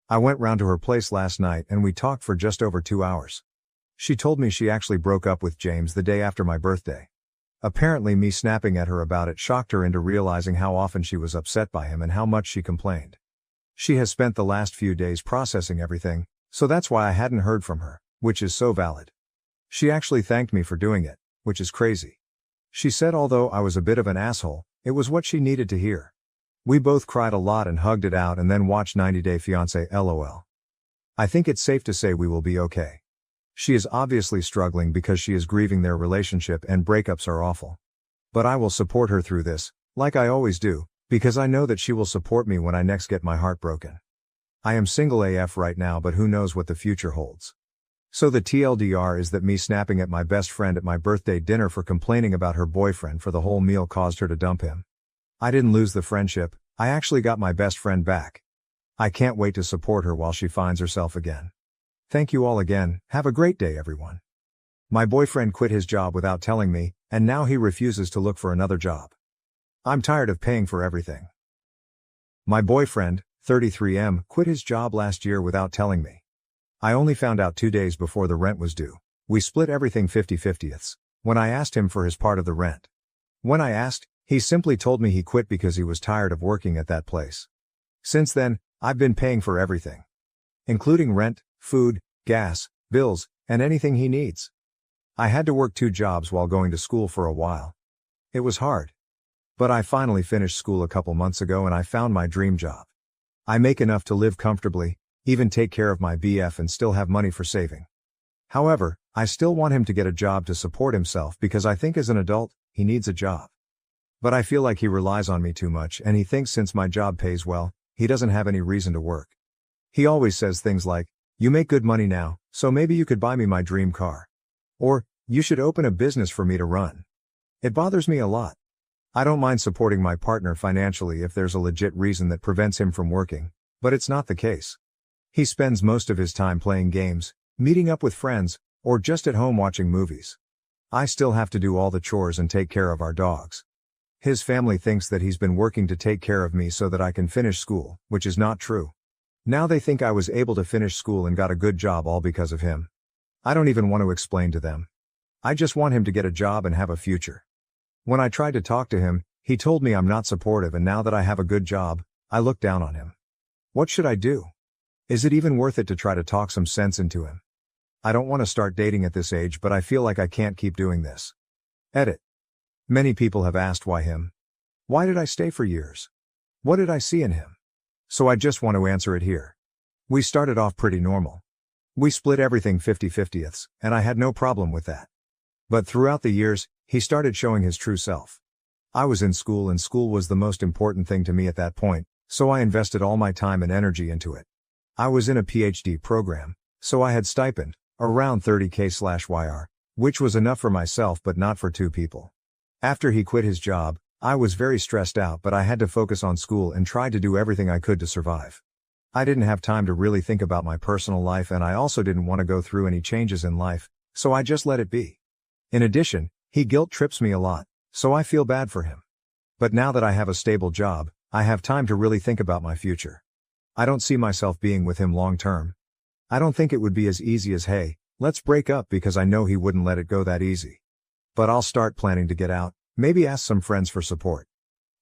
Speaker 1: I went round to her place last night and we talked for just over 2 hours. She told me she actually broke up with James the day after my birthday. Apparently me snapping at her about it shocked her into realizing how often she was upset by him and how much she complained. She has spent the last few days processing everything, so that's why I hadn't heard from her, which is so valid. She actually thanked me for doing it, which is crazy. She said although I was a bit of an asshole, it was what she needed to hear. We both cried a lot and hugged it out and then watched 90 Day Fiancé LOL. I think it's safe to say we will be okay. She is obviously struggling because she is grieving their relationship and breakups are awful. But I will support her through this, like I always do, because I know that she will support me when I next get my heart broken. I am single AF right now, but who knows what the future holds. So the TLDR is that me snapping at my best friend at my birthday dinner for complaining about her boyfriend for the whole meal caused her to dump him. I didn't lose the friendship, I actually got my best friend back. I can't wait to support her while she finds herself again. Thank you all again, have a great day everyone. My boyfriend quit his job without telling me, and now he refuses to look for another job. I'm tired of paying for everything. My boyfriend, 33M, quit his job last year without telling me. I only found out 2 days before the rent was due. We split everything 50/50ths, when I asked him for his part of the rent. When I asked, he simply told me he quit because he was tired of working at that place. Since then, I've been paying for everything, including rent, food, gas, bills, and anything he needs. I had to work 2 jobs while going to school for a while. It was hard. But I finally finished school a couple months ago and I found my dream job. I make enough to live comfortably, even take care of my BF and still have money for saving. However, I still want him to get a job to support himself because I think as an adult, he needs a job. But I feel like he relies on me too much and he thinks since my job pays well, he doesn't have any reason to work. He always says things like, "You make good money now, so maybe you could buy me my dream car." Or, "You should open a business for me to run." It bothers me a lot. I don't mind supporting my partner financially if there's a legit reason that prevents him from working, but it's not the case. He spends most of his time playing games, meeting up with friends, or just at home watching movies. I still have to do all the chores and take care of our dogs. His family thinks that he's been working to take care of me so that I can finish school, which is not true. Now they think I was able to finish school and got a good job all because of him. I don't even want to explain to them. I just want him to get a job and have a future. When I tried to talk to him, he told me I'm not supportive, and now that I have a good job, I look down on him. What should I do? Is it even worth it to try to talk some sense into him? I don't want to start dating at this age, but I feel like I can't keep doing this. Edit. Many people have asked why him. Why did I stay for years? What did I see in him? So I just want to answer it here. We started off pretty normal. We split everything 50/50ths, and I had no problem with that. But throughout the years, he started showing his true self. I was in school and school was the most important thing to me at that point, so I invested all my time and energy into it. I was in a PhD program, so I had stipend, around 30K/YR, which was enough for myself but not for 2 people. After he quit his job, I was very stressed out, but I had to focus on school and tried to do everything I could to survive. I didn't have time to really think about my personal life, and I also didn't want to go through any changes in life, so I just let it be. In addition, he guilt trips me a lot, so I feel bad for him. But now that I have a stable job, I have time to really think about my future. I don't see myself being with him long term. I don't think it would be as easy as, "Hey, let's break up," because I know he wouldn't let it go that easy. But I'll start planning to get out, maybe ask some friends for support.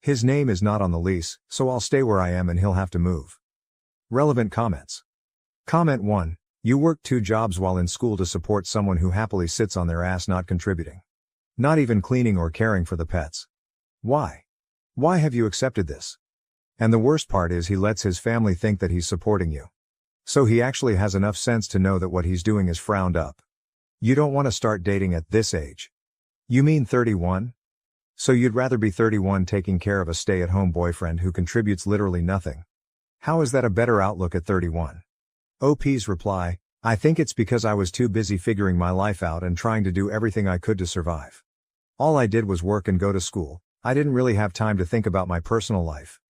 Speaker 1: His name is not on the lease, so I'll stay where I am and he'll have to move. Relevant comments. Comment 1. You work 2 jobs while in school to support someone who happily sits on their ass not contributing. Not even cleaning or caring for the pets. Why? Why have you accepted this? And the worst part is he lets his family think that he's supporting you. So he actually has enough sense to know that what he's doing is frowned up. You don't want to start dating at this age. You mean 31? So you'd rather be 31 taking care of a stay-at-home boyfriend who contributes literally nothing. How is that a better outlook at 31? OP's reply, I think it's because I was too busy figuring my life out and trying to do everything I could to survive. All I did was work and go to school. I didn't really have time to think about my personal life.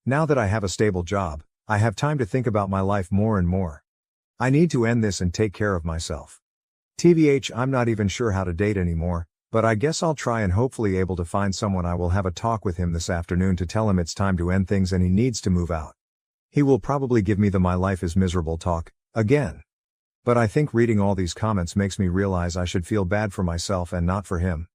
Speaker 1: Now that I have a stable job, I have time to think about my life more and more. I need to end this and take care of myself. TBH, I'm not even sure how to date anymore. But I guess I'll try and hopefully able to find someone. I will have a talk with him this afternoon to tell him it's time to end things and he needs to move out. He will probably give me the "my life is miserable" talk, again. But I think reading all these comments makes me realize I should feel bad for myself and not for him.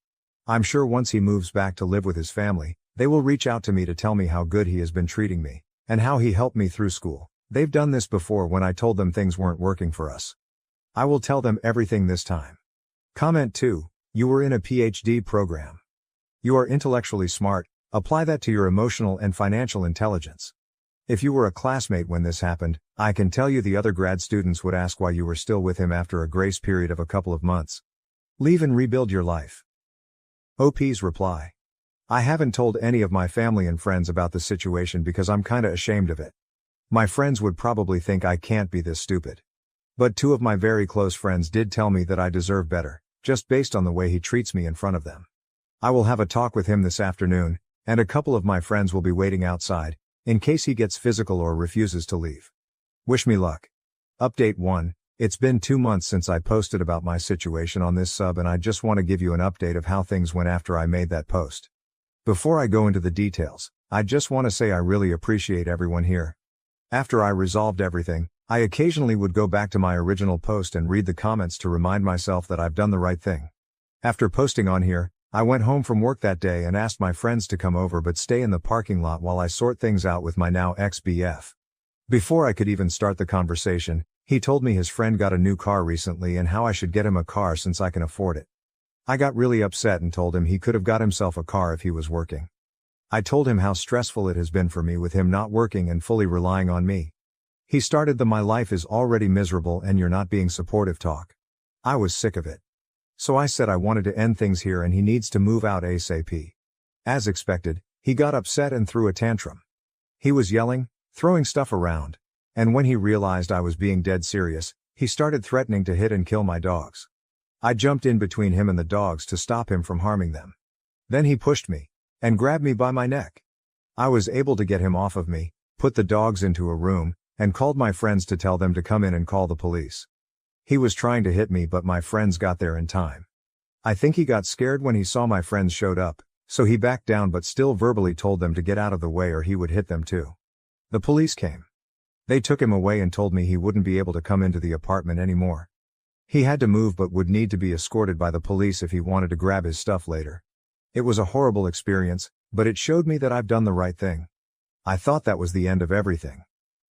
Speaker 1: I'm sure once he moves back to live with his family, they will reach out to me to tell me how good he has been treating me, and how he helped me through school. They've done this before when I told them things weren't working for us. I will tell them everything this time. Comment 2. You were in a PhD program. You are intellectually smart, apply that to your emotional and financial intelligence. If you were a classmate when this happened, I can tell you the other grad students would ask why you were still with him after a grace period of a couple of months. Leave and rebuild your life. OP's reply. I haven't told any of my family and friends about the situation because I'm kinda ashamed of it. My friends would probably think I can't be this stupid. But 2 of my very close friends did tell me that I deserve better, just based on the way he treats me in front of them. I will have a talk with him this afternoon, and a couple of my friends will be waiting outside, in case he gets physical or refuses to leave. Wish me luck. Update 1. It's been 2 months since I posted about my situation on this sub, and I just want to give you an update of how things went after I made that post. Before I go into the details, I just want to say I really appreciate everyone here. After I resolved everything, I occasionally would go back to my original post and read the comments to remind myself that I've done the right thing. After posting on here, I went home from work that day and asked my friends to come over but stay in the parking lot while I sort things out with my now ex-BF. Before I could even start the conversation, he told me his friend got a new car recently and how I should get him a car since I can afford it. I got really upset and told him he could have got himself a car if he was working. I told him how stressful it has been for me with him not working and fully relying on me. He started the "my life is already miserable and you're not being supportive" talk. I was sick of it. So I said I wanted to end things here and he needs to move out ASAP. As expected, he got upset and threw a tantrum. He was yelling, throwing stuff around, and when he realized I was being dead serious, he started threatening to hit and kill my dogs. I jumped in between him and the dogs to stop him from harming them. Then he pushed me and grabbed me by my neck. I was able to get him off of me, put the dogs into a room, and called my friends to tell them to come in and call the police. He was trying to hit me but my friends got there in time. I think he got scared when he saw my friends showed up, so he backed down but still verbally told them to get out of the way or he would hit them too. The police came. They took him away and told me he wouldn't be able to come into the apartment anymore. He had to move but would need to be escorted by the police if he wanted to grab his stuff later. It was a horrible experience, but it showed me that I've done the right thing. I thought that was the end of everything.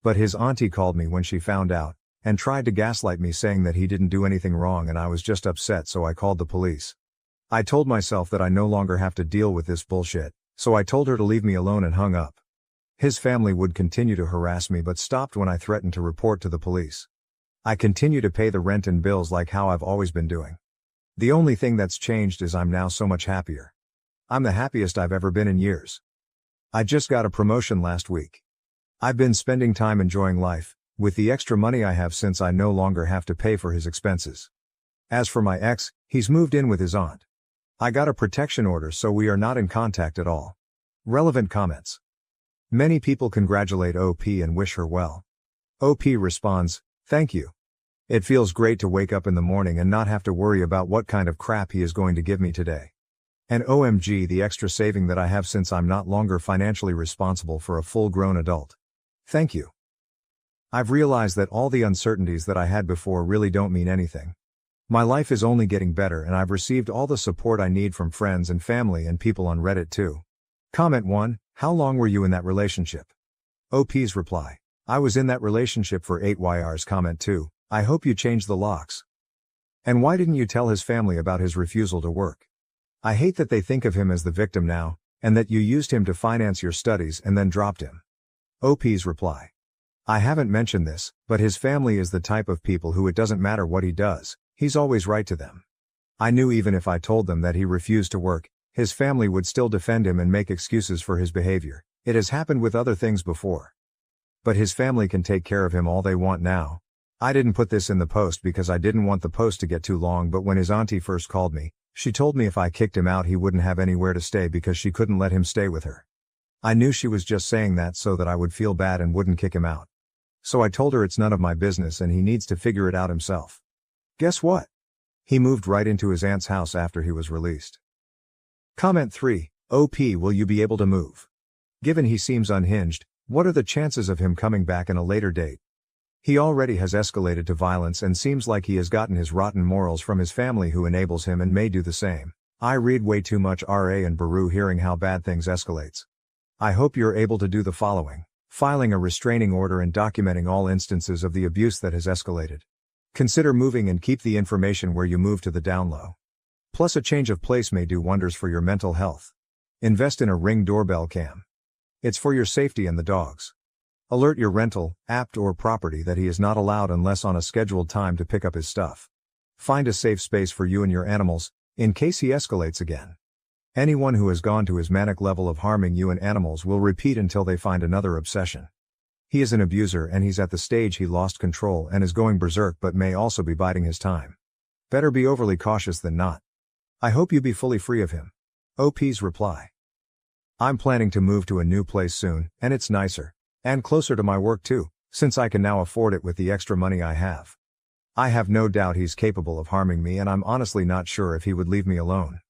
Speaker 1: But his auntie called me when she found out, and tried to gaslight me saying that he didn't do anything wrong and I was just upset, so I called the police. I told myself that I no longer have to deal with this bullshit, so I told her to leave me alone and hung up. His family would continue to harass me but stopped when I threatened to report to the police. I continue to pay the rent and bills like how I've always been doing. The only thing that's changed is I'm now so much happier. I'm the happiest I've ever been in years. I just got a promotion last week. I've been spending time enjoying life, with the extra money I have since I no longer have to pay for his expenses. As for my ex, he's moved in with his aunt. I got a protection order so we are not in contact at all. Relevant comments. Many people congratulate OP and wish her well. OP responds, "Thank you. It feels great to wake up in the morning and not have to worry about what kind of crap he is going to give me today. And OMG, the extra saving that I have since I'm not longer financially responsible for a full-grown adult. Thank you. I've realized that all the uncertainties that I had before really don't mean anything. My life is only getting better and I've received all the support I need from friends and family and people on Reddit too." Comment 1. How long were you in that relationship? OP's reply. I was in that relationship for 8 years. Comment 2. I hope you changed the locks. And why didn't you tell his family about his refusal to work? I hate that they think of him as the victim now, and that you used him to finance your studies and then dropped him. OP's reply. I haven't mentioned this, but his family is the type of people who it doesn't matter what he does, he's always right to them. I knew even if I told them that he refused to work, his family would still defend him and make excuses for his behavior. It has happened with other things before. But his family can take care of him all they want now. I didn't put this in the post because I didn't want the post to get too long, but when his auntie first called me, she told me if I kicked him out he wouldn't have anywhere to stay because she couldn't let him stay with her. I knew she was just saying that so that I would feel bad and wouldn't kick him out. So I told her it's none of my business and he needs to figure it out himself. Guess what? He moved right into his aunt's house after he was released. Comment 3. OP, will you be able to move? Given he seems unhinged, what are the chances of him coming back in a later date? He already has escalated to violence and seems like he has gotten his rotten morals from his family, who enables him and may do the same. I read way too much RA and Baru hearing how bad things escalates. I hope you're able to do the following: filing a restraining order and documenting all instances of the abuse that has escalated. Consider moving and keep the information where you move to the down low. Plus, a change of place may do wonders for your mental health. Invest in a Ring doorbell cam. It's for your safety and the dog's. Alert your rental, apt or property that he is not allowed unless on a scheduled time to pick up his stuff. Find a safe space for you and your animals, in case he escalates again. Anyone who has gone to his manic level of harming you and animals will repeat until they find another obsession. He is an abuser and he's at the stage he lost control and is going berserk, but may also be biding his time. Better be overly cautious than not. I hope you be fully free of him. OP's reply. I'm planning to move to a new place soon, and it's nicer. And closer to my work too, since I can now afford it with the extra money I have. I have no doubt he's capable of harming me, and I'm honestly not sure if he would leave me alone.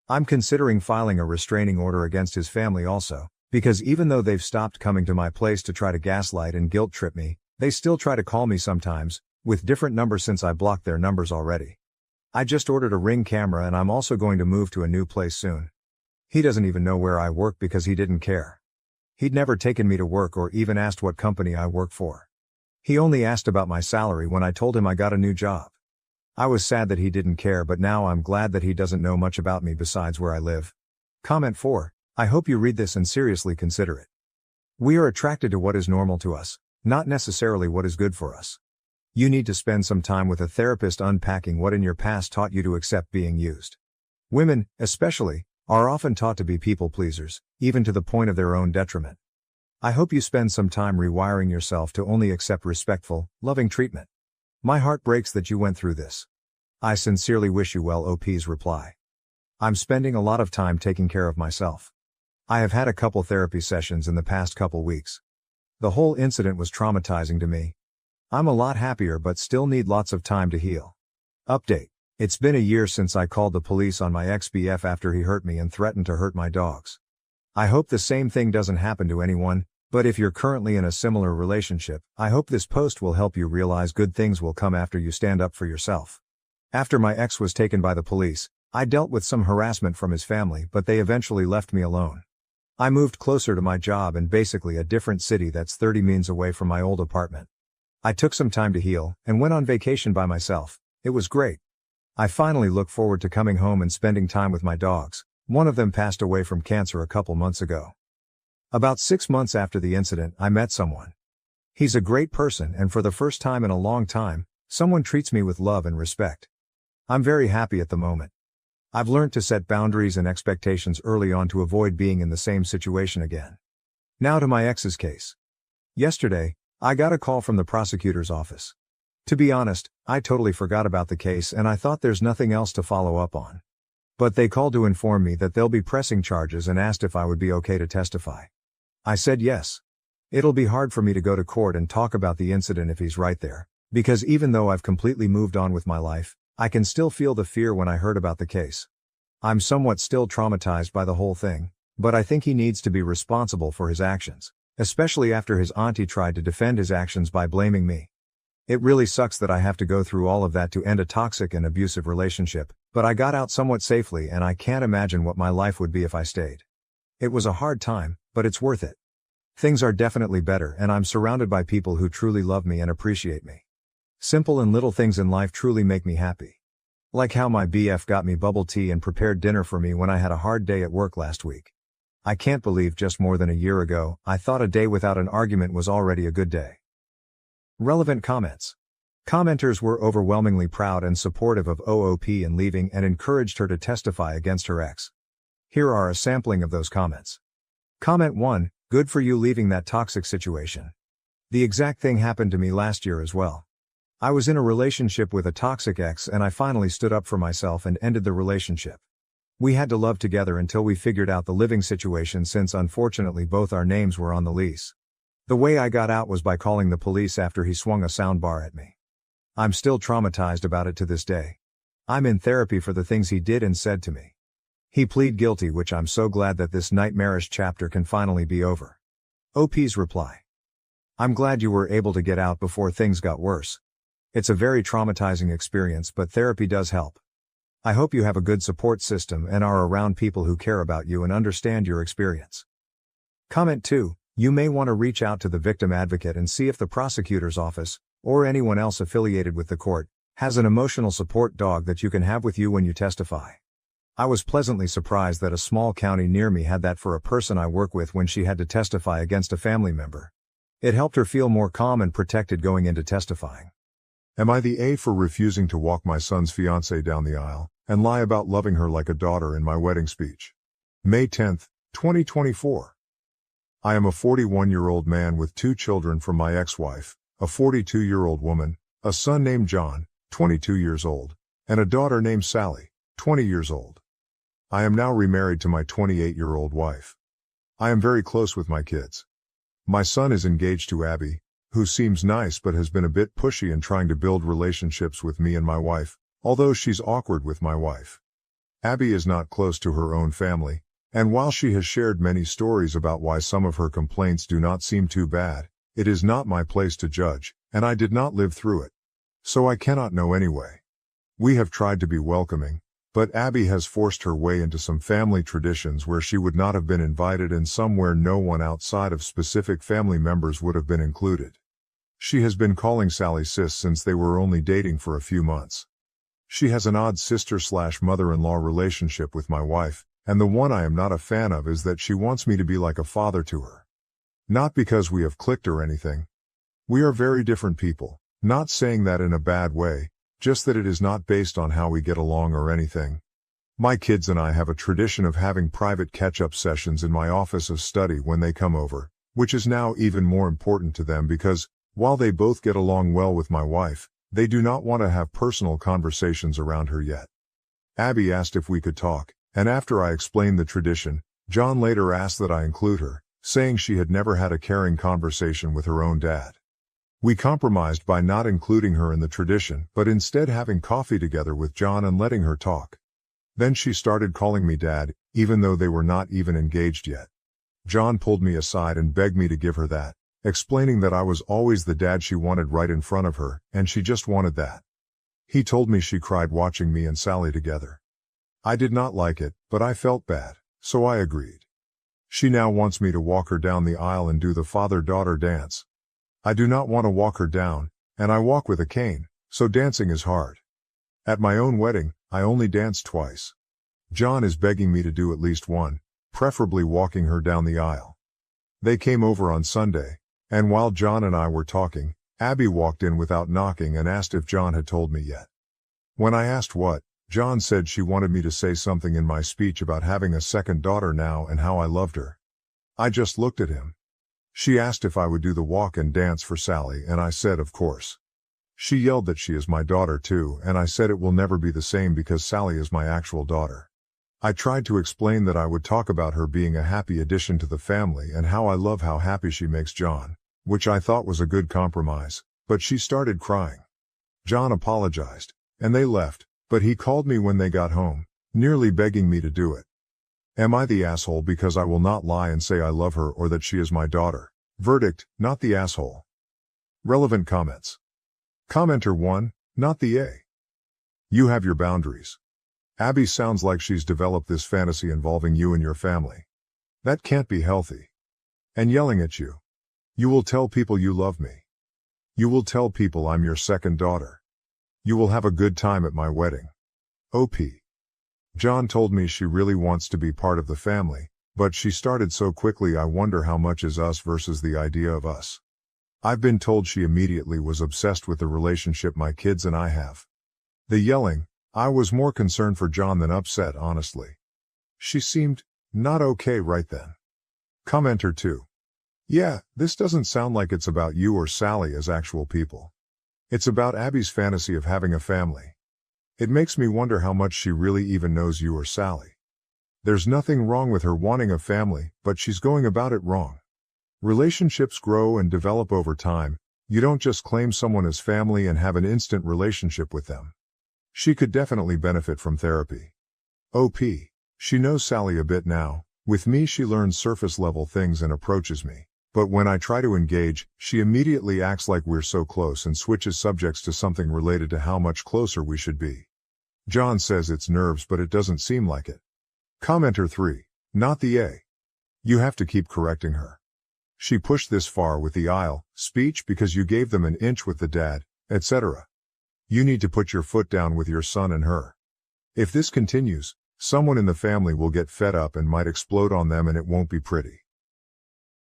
Speaker 1: I'm considering filing a restraining order against his family also, because even though they've stopped coming to my place to try to gaslight and guilt trip me, they still try to call me sometimes, with different numbers since I blocked their numbers already. I just ordered a Ring camera and I'm also going to move to a new place soon. He doesn't even know where I work because he didn't care. He'd never taken me to work or even asked what company I work for. He only asked about my salary when I told him I got a new job. I was sad that he didn't care, but now I'm glad that he doesn't know much about me besides where I live. Comment 4. I hope you read this and seriously consider it. We are attracted to what is normal to us, not necessarily what is good for us. You need to spend some time with a therapist unpacking what in your past taught you to accept being used. Women, especially, are often taught to be people pleasers, even to the point of their own detriment. I hope you spend some time rewiring yourself to only accept respectful, loving treatment. My heart breaks that you went through this. I sincerely wish you well. OP's reply. I'm spending a lot of time taking care of myself. I have had a couple therapy sessions in the past couple weeks. The whole incident was traumatizing to me. I'm a lot happier but still need lots of time to heal. Update. It's been a year since I called the police on my ex-BF after he hurt me and threatened to hurt my dogs. I hope the same thing doesn't happen to anyone, but if you're currently in a similar relationship, I hope this post will help you realize good things will come after you stand up for yourself. After my ex was taken by the police, I dealt with some harassment from his family, but they eventually left me alone. I moved closer to my job in basically a different city that's 30 minutes away from my old apartment. I took some time to heal and went on vacation by myself. It was great. I finally look forward to coming home and spending time with my dogs. One of them passed away from cancer a couple months ago. About 6 months after the incident, I met someone. He's a great person, and for the first time in a long time, someone treats me with love and respect. I'm very happy at the moment. I've learned to set boundaries and expectations early on to avoid being in the same situation again. Now to my ex's case. Yesterday, I got a call from the prosecutor's office. To be honest, I totally forgot about the case and I thought there's nothing else to follow up on. But they called to inform me that they'll be pressing charges and asked if I would be okay to testify. I said yes. It'll be hard for me to go to court and talk about the incident if he's right there, because even though I've completely moved on with my life, I can still feel the fear when I heard about the case. I'm somewhat still traumatized by the whole thing, but I think he needs to be responsible for his actions, especially after his auntie tried to defend his actions by blaming me. It really sucks that I have to go through all of that to end a toxic and abusive relationship, but I got out somewhat safely and I can't imagine what my life would be if I stayed. It was a hard time, but it's worth it. Things are definitely better and I'm surrounded by people who truly love me and appreciate me. Simple and little things in life truly make me happy. Like how my BF got me bubble tea and prepared dinner for me when I had a hard day at work last week. I can't believe just more than a year ago, I thought a day without an argument was already a good day. Relevant comments. Commenters were overwhelmingly proud and supportive of OOP and leaving and encouraged her to testify against her ex. Here are a sampling of those comments. Comment 1, good for you leaving that toxic situation. The exact thing happened to me last year as well. I was in a relationship with a toxic ex and I finally stood up for myself and ended the relationship. We had to love together until we figured out the living situation since unfortunately both our names were on the lease. The way I got out was by calling the police after he swung a soundbar at me. I'm still traumatized about it to this day. I'm in therapy for the things he did and said to me. He plead guilty, which I'm so glad that this nightmarish chapter can finally be over. OP's reply. I'm glad you were able to get out before things got worse. It's a very traumatizing experience, but therapy does help. I hope you have a good support system and are around people who care about you and understand your experience. Comment 2. You may want to reach out to the victim advocate and see if the prosecutor's office, or anyone else affiliated with the court, has an emotional support dog that you can have with you when you testify. I was pleasantly surprised that a small county near me had that for a person I work with when she had to testify against a family member. It helped her feel more calm and protected going into testifying.
Speaker 2: Am I the A for refusing to walk my son's fiancée down the aisle, and lie about loving her like a daughter in my wedding speech? May 10, 2024. I am a 41-year-old man with 2 children from my ex-wife, a 42-year-old woman, a son named John, 22 years old, and a daughter named Sally, 20 years old. I am now remarried to my 28-year-old wife. I am very close with my kids. My son is engaged to Abby, who seems nice but has been a bit pushy in trying to build relationships with me and my wife, although she's awkward with my wife. Abby is not close to her own family, and while she has shared many stories about why some of her complaints do not seem too bad, it is not my place to judge, and I did not live through it. So I cannot know anyway. We have tried to be welcoming, but Abby has forced her way into some family traditions where she would not have been invited and some where no one outside of specific family members would have been included. She has been calling Sally sis since they were only dating for a few months. She has an odd sister/mother-in-law relationship with my wife, and the one I am not a fan of is that she wants me to be like a father to her. Not because we have clicked or anything. We are very different people, not saying that in a bad way, just that it is not based on how we get along or anything. My kids and I have a tradition of having private catch-up sessions in my office of study when they come over, which is now even more important to them because, while they both get along well with my wife, they do not want to have personal conversations around her yet. Abby asked if we could talk, and after I explained the tradition, John later asked that I include her, saying she had never had a caring conversation with her own dad. We compromised by not including her in the tradition, but instead having coffee together with John and letting her talk. Then she started calling me dad, even though they were not even engaged yet. John pulled me aside and begged me to give her that, explaining that I was always the dad she wanted right in front of her, and she just wanted that. He told me she cried watching me and Sally together. I did not like it, but I felt bad, so I agreed. She now wants me to walk her down the aisle and do the father-daughter dance. I do not want to walk her down, and I walk with a cane, so dancing is hard. At my own wedding, I only danced twice. John is begging me to do at least one, preferably walking her down the aisle. They came over on Sunday, and while John and I were talking, Abby walked in without knocking and asked if John had told me yet. When I asked what, John said she wanted me to say something in my speech about having a second daughter now and how I loved her. I just looked at him. She asked if I would do the walk and dance for Sally, and I said of course. She yelled that she is my daughter too, and I said it will never be the same because Sally is my actual daughter. I tried to explain that I would talk about her being a happy addition to the family and how I love how happy she makes John, which I thought was a good compromise, but she started crying. John apologized, and they left, but he called me when they got home, nearly begging me to do it. Am I the asshole because I will not lie and say I love her or that she is my daughter? Verdict, not the asshole. Relevant comments. Commenter 1, not the A. You have your boundaries. Abby sounds like she's developed this fantasy involving you and your family. That can't be healthy. And yelling at you. You will tell people you love me. You will tell people I'm your second daughter. You will have a good time at my wedding. OP. John told me she really wants to be part of the family, but she started so quickly I wonder how much is us versus the idea of us. I've been told she immediately was obsessed with the relationship my kids and I have. The yelling, I was more concerned for John than upset, honestly. She seemed not okay right then. Commenter 2. Yeah, this doesn't sound like it's about you or Sally as actual people. It's about Abby's fantasy of having a family. It makes me wonder how much she really even knows you or Sally. There's nothing wrong with her wanting a family, but she's going about it wrong. Relationships grow and develop over time. You don't just claim someone as family and have an instant relationship with them. She could definitely benefit from therapy. OP. She knows Sally a bit now. With me she learns surface level things and approaches me. But when I try to engage, she immediately acts like we're so close and switches subjects to something related to how much closer we should be. John says it's nerves, but it doesn't seem like it. Commenter 3. Not the A. You have to keep correcting her. She pushed this far with the aisle speech because you gave them an inch with the dad, etc. You need to put your foot down with your son and her. If this continues, someone in the family will get fed up and might explode on them, and it won't be pretty.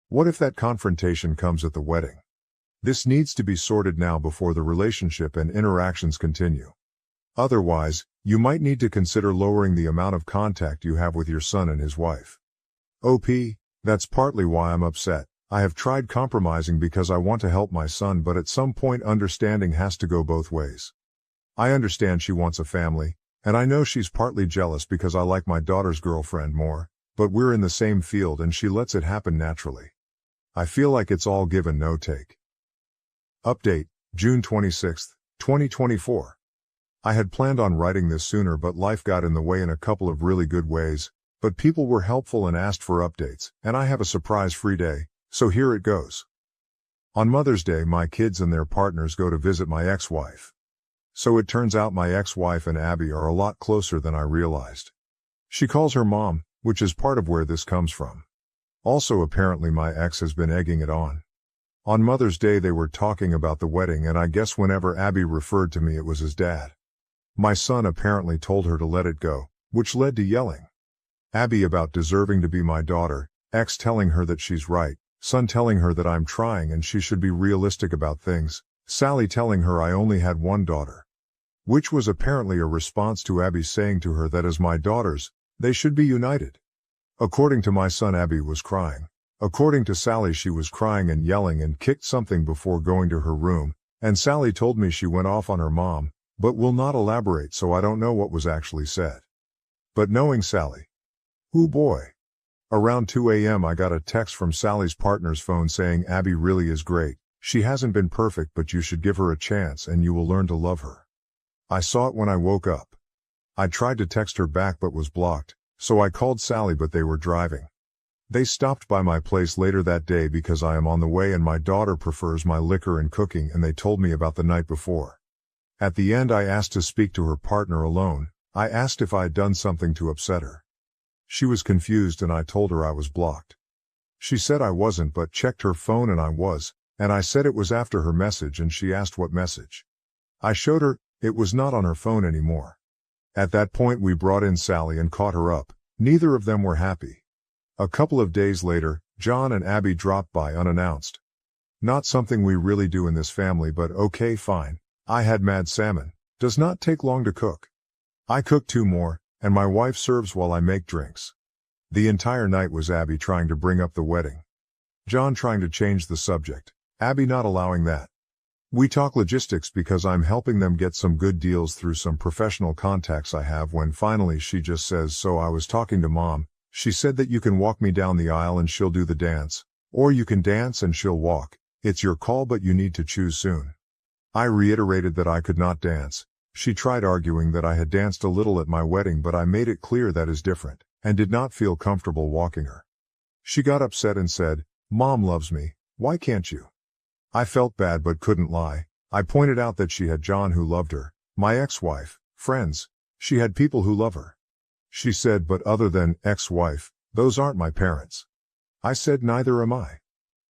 Speaker 2: What if that confrontation comes at the wedding? This needs to be sorted now before the relationship and interactions continue. Otherwise, you might need to consider lowering the amount of contact you have with your son and his wife. OP, that's partly why I'm upset. I have tried compromising because I want to help my son, but at some point understanding has to go both ways. I understand she wants a family, and I know she's partly jealous because I like my daughter's girlfriend more, but we're in the same field and she lets it happen naturally. I feel like it's all give and no take. Update, June 26, 2024. I had planned on writing this sooner, but life got in the way in a couple of really good ways, but people were helpful and asked for updates, and I have a surprise-free day, so here it goes. On Mother's Day, my kids and their partners go to visit my ex-wife. So it turns out my ex-wife and Abby are a lot closer than I realized. She calls her mom, which is part of where this comes from. Also, apparently my ex has been egging it on. On Mother's Day they were talking about the wedding, and I guess whenever Abby referred to me it was as dad. My son apparently told her to let it go, which led to yelling. Abby about deserving to be my daughter, ex telling her that she's right, son telling her that I'm trying and she should be realistic about things, Sally telling her I only had one daughter. Which was apparently a response to Abby saying to her that as my daughters, they should be united. According to my son, Abby was crying. According to Sally, she was crying and yelling and kicked something before going to her room, and Sally told me she went off on her mom, but will not elaborate, so I don't know what was actually said. But knowing Sally, ooh boy. Around 2 a.m. I got a text from Sally's partner's phone saying Abby really is great, she hasn't been perfect but you should give her a chance and you will learn to love her. I saw it when I woke up. I tried to text her back but was blocked, so I called Sally but they were driving. They stopped by my place later that day because I am on the way and my daughter prefers my liquor and cooking, and they told me about the night before. At the end I asked to speak to her partner alone. I asked if I had done something to upset her. She was confused and I told her I was blocked. She said I wasn't but checked her phone and I was, and I said it was after her message and she asked what message. I showed her, it was not on her phone anymore. At that point we brought in Sally and caught her up. Neither of them were happy. A couple of days later, John and Abby dropped by unannounced. Not something we really do in this family, but okay fine. I had mad salmon. Does not take long to cook. I cook 2 more, and my wife serves while I make drinks. The entire night was Abby trying to bring up the wedding. John trying to change the subject. Abby not allowing that. We talk logistics because I'm helping them get some good deals through some professional contacts I have, when finally she just says, so I was talking to mom, she said that you can walk me down the aisle and she'll do the dance, or you can dance and she'll walk, it's your call but you need to choose soon. I reiterated that I could not dance. She tried arguing that I had danced a little at my wedding, but I made it clear that is different, and did not feel comfortable walking her. She got upset and said, Mom loves me, why can't you? I felt bad but couldn't lie. I pointed out that she had John who loved her, my ex-wife, friends. She had people who love her. She said, but other than ex-wife, those aren't my parents. I said, neither am I.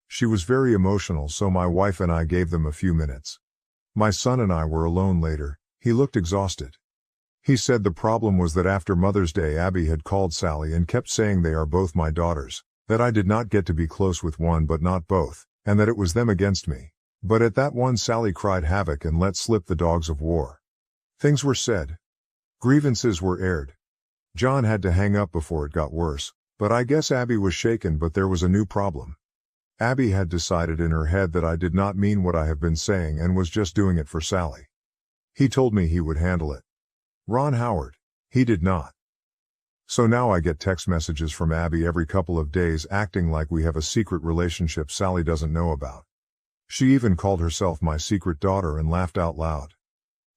Speaker 2: She was very emotional, so my wife and I gave them a few minutes. My son and I were alone later. He looked exhausted. He said the problem was that after Mother's Day Abby had called Sally and kept saying they are both my daughters, that I did not get to be close with one but not both, and that it was them against me. But at that one Sally cried havoc and let slip the dogs of war. Things were said. Grievances were aired. John had to hang up before it got worse, but I guess Abby was shaken, but there was a new problem. Abby had decided in her head that I did not mean what I have been saying and was just doing it for Sally. He told me he would handle it. Ron Howard. He did not. So now I get text messages from Abby every couple of days acting like we have a secret relationship Sally doesn't know about. She even called herself my secret daughter and laughed out loud.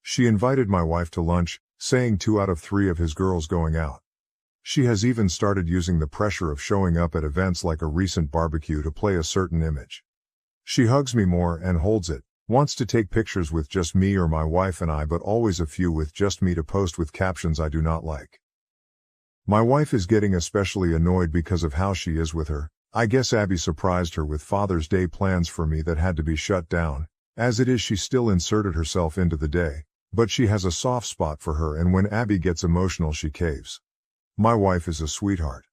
Speaker 2: She invited my wife to lunch, saying 2 out of 3 of his girls going out. She has even started using the pressure of showing up at events like a recent barbecue to play a certain image. She hugs me more and holds it, wants to take pictures with just me or my wife and I, but always a few with just me to post with captions I do not like. My wife is getting especially annoyed because of how she is with her. I guess Abby surprised her with Father's Day plans for me that had to be shut down. As it is, she still inserted herself into the day, but she has a soft spot for her, and when Abby gets emotional she caves. My wife is a sweetheart.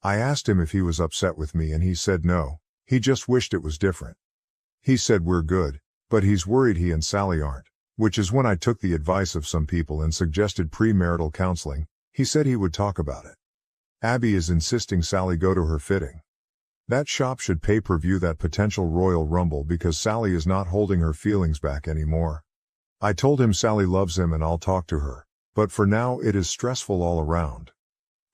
Speaker 2: I asked him if he was upset with me and he said no, he just wished it was different. He said we're good, but he's worried he and Sally aren't, which is when I took the advice of some people and suggested premarital counseling. He said he would talk about it. Abby is insisting Sally go to her fitting. That shop should pay-per-view that potential Royal Rumble because Sally is not holding her feelings back anymore. I told him Sally loves him and I'll talk to her, but for now it is stressful all around.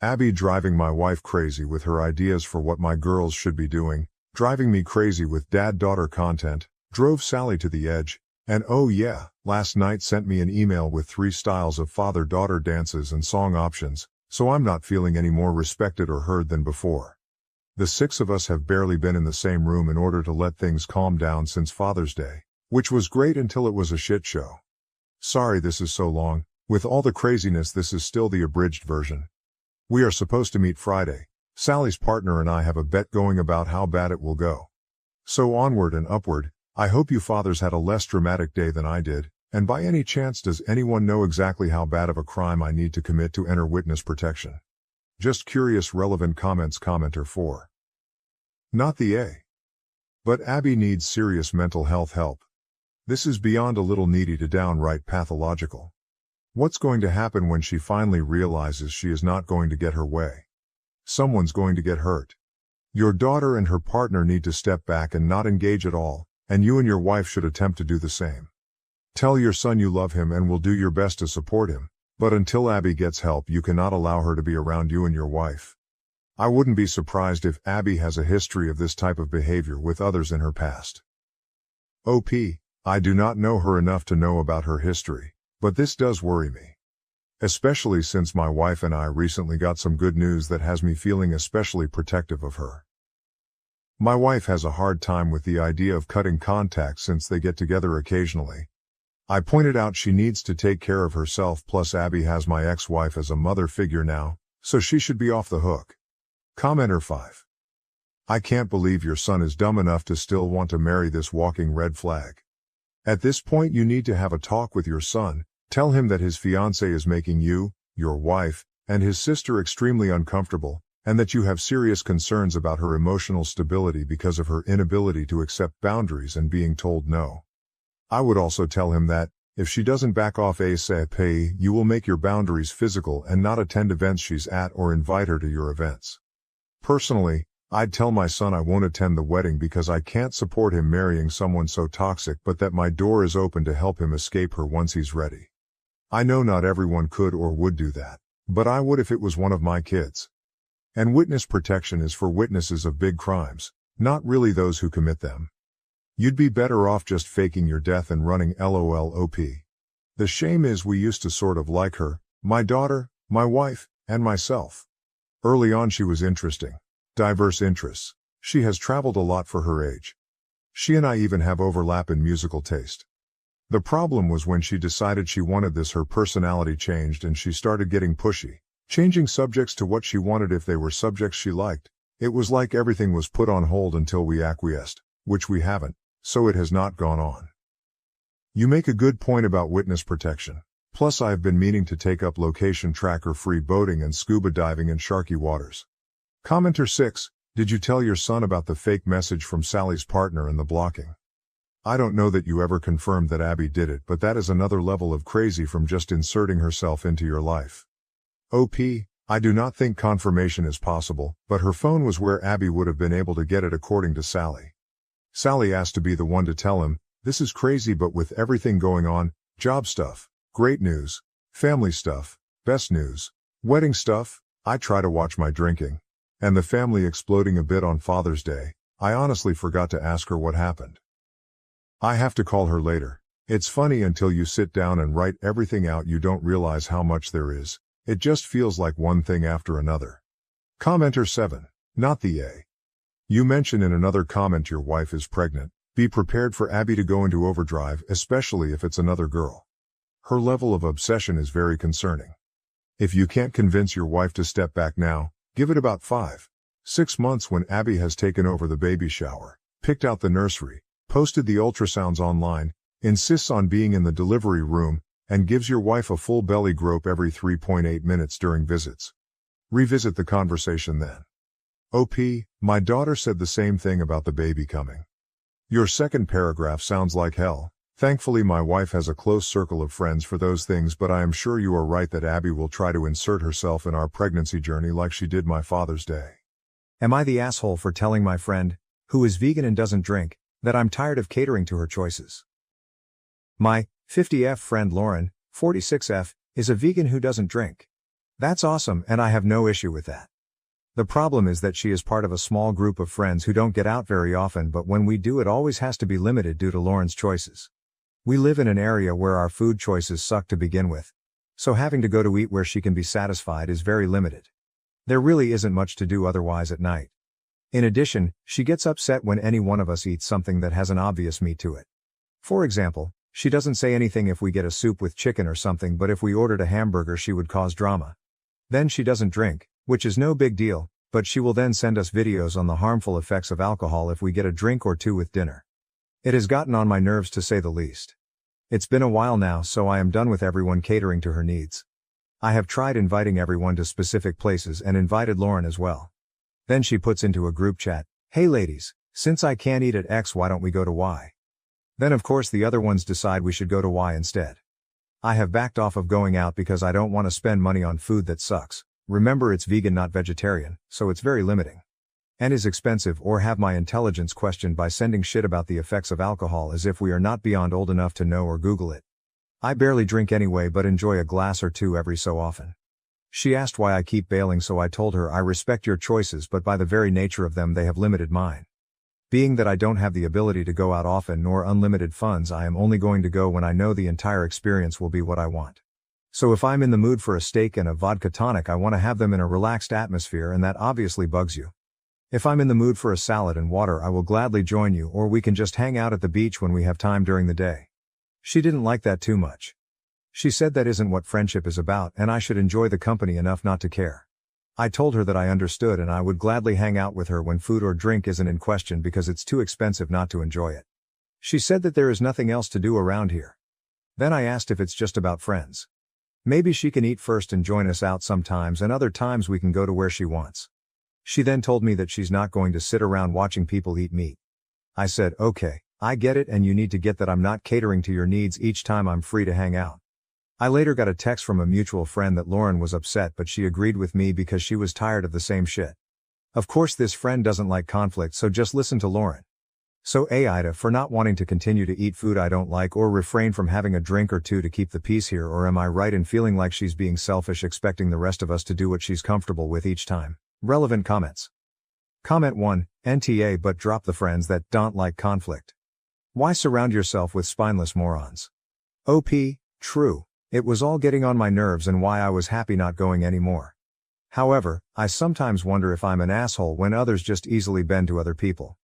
Speaker 2: Abby driving my wife crazy with her ideas for what my girls should be doing, driving me crazy with dad-daughter content, drove Sally to the edge, and oh yeah, last night sent me an email with 3 styles of father-daughter dances and song options, so I'm not feeling any more respected or heard than before. The 6 of us have barely been in the same room in order to let things calm down since Father's Day, which was great until it was a shit show. Sorry this is so long, with all the craziness this is still the abridged version. We are supposed to meet Friday. Sally's partner and I have a bet going about how bad it will go. So onward and upward. I hope you fathers had a less dramatic day than I did, and by any chance does anyone know exactly how bad of a crime I need to commit to enter witness protection? Just curious. Relevant comments. Commenter 4. Not the A. But Abby needs serious mental health help. This is beyond a little needy to downright pathological. What's going to happen when she finally realizes she is not going to get her way? Someone's going to get hurt. Your daughter and her partner need to step back and not engage at all, and you and your wife should attempt to do the same. Tell your son you love him and will do your best to support him, but until Abby gets help you cannot allow her to be around you and your wife. I wouldn't be surprised if Abby has a history of this type of behavior with others in her past. OP, I do not know her enough to know about her history, but this does worry me. Especially since my wife and I recently got some good news that has me feeling especially protective of her. My wife has a hard time with the idea of cutting contact since they get together occasionally. I pointed out she needs to take care of herself, plus Abby has my ex-wife as a mother figure now, so she should be off the hook. Commenter 5. I can't believe your son is dumb enough to still want to marry this walking red flag. At this point you need to have a talk with your son, tell him that his fiancée is making you, your wife, and his sister extremely uncomfortable, and that you have serious concerns about her emotional stability because of her inability to accept boundaries and being told no. I would also tell him that, if she doesn't back off ASAP, you will make your boundaries physical and not attend events she's at or invite her to your events. Personally, I'd tell my son I won't attend the wedding because I can't support him marrying someone so toxic, but that my door is open to help him escape her once he's ready. I know not everyone could or would do that, but I would if it was one of my kids. And witness protection is for witnesses of big crimes, not really those who commit them. You'd be better off just faking your death and running LOLOP. The shame is we used to sort of like her, my daughter, my wife, and myself. Early on she was interesting. Diverse interests. She has traveled a lot for her age. She and I even have overlap in musical taste. The problem was when she decided she wanted this, her personality changed and she started getting pushy, changing subjects to what she wanted if they were subjects she liked. It was like everything was put on hold until we acquiesced, which we haven't, so it has not gone on. You make a good point about witness protection. Plus I have been meaning to take up location tracker free boating and scuba diving in sharky waters. Commenter 6, did you tell your son about the fake message from Sally's partner and the blocking? I don't know that you ever confirmed that Abby did it, but that is another level of crazy from just inserting herself into your life. OP, I do not think confirmation is possible, but her phone was where Abby would have been able to get it according to Sally. Sally asked to be the one to tell him, this is crazy, but with everything going on, job stuff, great news, family stuff, best news, wedding stuff, I try to watch my drinking. And the family exploding a bit on Father's Day, I honestly forgot to ask her what happened. I have to call her later. It's funny until you sit down and write everything out, you don't realize how much there is. It just feels like one thing after another. Commenter 7. Not the A. You mention in another comment your wife is pregnant. Be prepared for Abby to go into overdrive, especially if it's another girl. Her level of obsession is very concerning. If you can't convince your wife to step back now, give it about 5-6 months when Abby has taken over the baby shower, picked out the nursery, posted the ultrasounds online, insists on being in the delivery room, and gives your wife a full belly grope every 3.8 minutes during visits. Revisit the conversation then. OP, my daughter said the same thing about the baby coming. Your second paragraph sounds like hell. Thankfully my wife has a close circle of friends for those things, but I am sure you are right that Abby will try to insert herself in our pregnancy journey like she did my Father's Day.
Speaker 1: Am I the asshole for telling my friend, who is vegan and doesn't drink, that I'm tired of catering to her choices? My 50F friend Lauren, 46F, is a vegan who doesn't drink. That's awesome and I have no issue with that. The problem is that she is part of a small group of friends who don't get out very often, but when we do it always has to be limited due to Lauren's choices. We live in an area where our food choices suck to begin with, so having to go to eat where she can be satisfied is very limited. There really isn't much to do otherwise at night. In addition, she gets upset when any one of us eats something that has an obvious meat to it. For example, she doesn't say anything if we get a soup with chicken or something, but if we ordered a hamburger she would cause drama. Then she doesn't drink, which is no big deal, but she will then send us videos on the harmful effects of alcohol if we get a drink or two with dinner. It has gotten on my nerves to say the least. It's been a while now, so I am done with everyone catering to her needs. I have tried inviting everyone to specific places and invited Lauren as well. Then she puts into a group chat, "Hey ladies, since I can't eat at X, why don't we go to Y?" Then of course the other ones decide we should go to Y instead. I have backed off of going out because I don't want to spend money on food that sucks. Remember, it's vegan, not vegetarian, so it's very limiting. And is expensive, or have my intelligence questioned by sending shit about the effects of alcohol as if we are not beyond old enough to know or Google it. I barely drink anyway, but enjoy a glass or two every so often. She asked why I keep bailing, so I told her I respect your choices, but by the very nature of them they have limited mine. Being that I don't have the ability to go out often nor unlimited funds, I am only going to go when I know the entire experience will be what I want. So if I'm in the mood for a steak and a vodka tonic, I want to have them in a relaxed atmosphere, and that obviously bugs you. If I'm in the mood for a salad and water, I will gladly join you, or we can just hang out at the beach when we have time during the day. She didn't like that too much. She said that isn't what friendship is about, and I should enjoy the company enough not to care. I told her that I understood and I would gladly hang out with her when food or drink isn't in question because it's too expensive not to enjoy it. She said that there is nothing else to do around here. Then I asked if it's just about friends. Maybe she can eat first and join us out sometimes, and other times we can go to where she wants. She then told me that she's not going to sit around watching people eat meat. I said, okay, I get it, and you need to get that I'm not catering to your needs each time I'm free to hang out. I later got a text from a mutual friend that Lauren was upset, but she agreed with me because she was tired of the same shit. Of course this friend doesn't like conflict, so just listen to Lauren. So AITA for not wanting to continue to eat food I don't like or refrain from having a drink or two to keep the peace here, or am I right in feeling like she's being selfish expecting the rest of us to do what she's comfortable with each time? Relevant comments. Comment 1, NTA, but drop the friends that don't like conflict. Why surround yourself with spineless morons? OP, true. It was all getting on my nerves and why I was happy not going anymore. However, I sometimes wonder if I'm an asshole when others just easily bend to other people.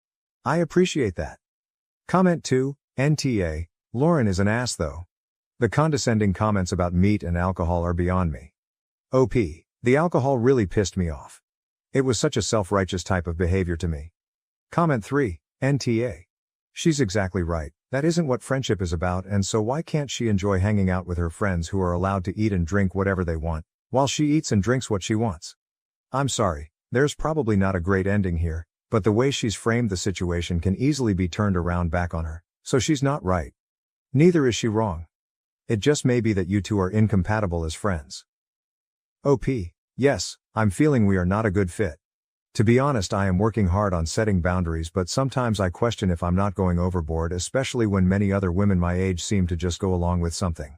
Speaker 1: I appreciate that. Comment 2, NTA, Lauren is an ass though. The condescending comments about meat and alcohol are beyond me. OP, the alcohol really pissed me off. It was such a self-righteous type of behavior to me. Comment 3, NTA. She's exactly right. That isn't what friendship is about, and so why can't she enjoy hanging out with her friends who are allowed to eat and drink whatever they want, while she eats and drinks what she wants? I'm sorry, there's probably not a great ending here, but the way she's framed the situation can easily be turned around back on her, so she's not right. Neither is she wrong. It just may be that you two are incompatible as friends. OP, yes, I'm feeling we are not a good fit. To be honest, I am working hard on setting boundaries, but sometimes I question if I'm not going overboard, especially when many other women my age seem to just go along with something.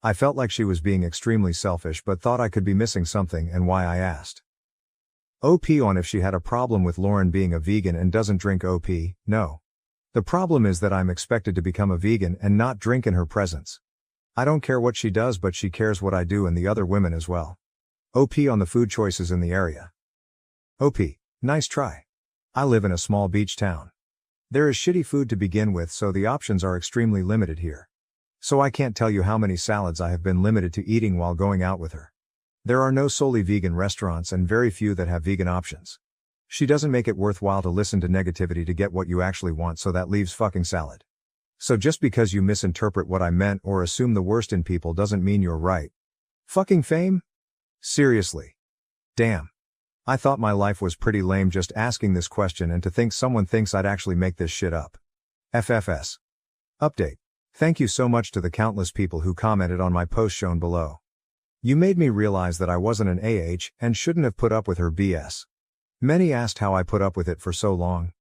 Speaker 1: I felt like she was being extremely selfish, but thought I could be missing something, and why I asked. OP on if she had a problem with Lauren being a vegan and doesn't drink. OP, no. The problem is that I'm expected to become a vegan and not drink in her presence. I don't care what she does, but she cares what I do and the other women as well. OP on the food choices in the area. OP, nice try. I live in a small beach town. There is shitty food to begin with, so the options are extremely limited here. So I can't tell you how many salads I have been limited to eating while going out with her. There are no solely vegan restaurants and very few that have vegan options. She doesn't make it worthwhile to listen to negativity to get what you actually want, so that leaves fucking salad. So just because you misinterpret what I meant or assume the worst in people doesn't mean you're right. Fucking fame? Seriously. Damn. I thought my life was pretty lame just asking this question, and to think someone thinks I'd actually make this shit up. FFS. Update. Thank you so much to the countless people who commented on my post shown below. You made me realize that I wasn't an AH and shouldn't have put up with her BS. Many asked how I put up with it for so long.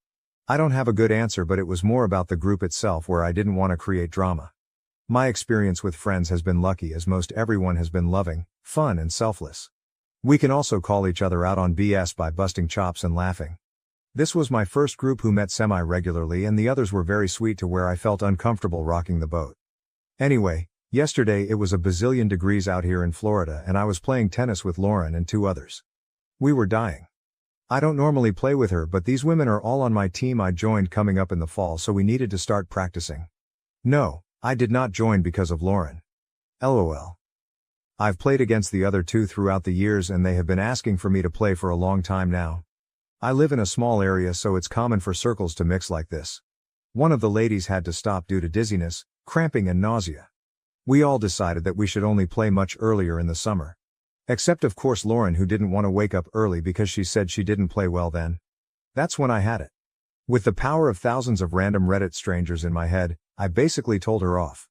Speaker 1: I don't have a good answer, but it was more about the group itself, where I didn't want to create drama. My experience with friends has been lucky, as most everyone has been loving, fun and selfless. We can also call each other out on BS by busting chops and laughing. This was my first group who met semi-regularly, and the others were very sweet to where I felt uncomfortable rocking the boat. Anyway, yesterday it was a bazillion degrees out here in Florida and I was playing tennis with Lauren and 2 others. We were dying. I don't normally play with her, but these women are all on my team I joined coming up in the fall, so we needed to start practicing. No, I did not join because of Lauren. LOL. I've played against the other 2 throughout the years and they have been asking for me to play for a long time now. I live in a small area, so it's common for circles to mix like this. One of the ladies had to stop due to dizziness, cramping and nausea. We all decided that we should only play much earlier in the summer. Except of course Lauren, who didn't want to wake up early because she said she didn't play well then. That's when I had it. With the power of thousands of random Reddit strangers in my head, I basically told her off.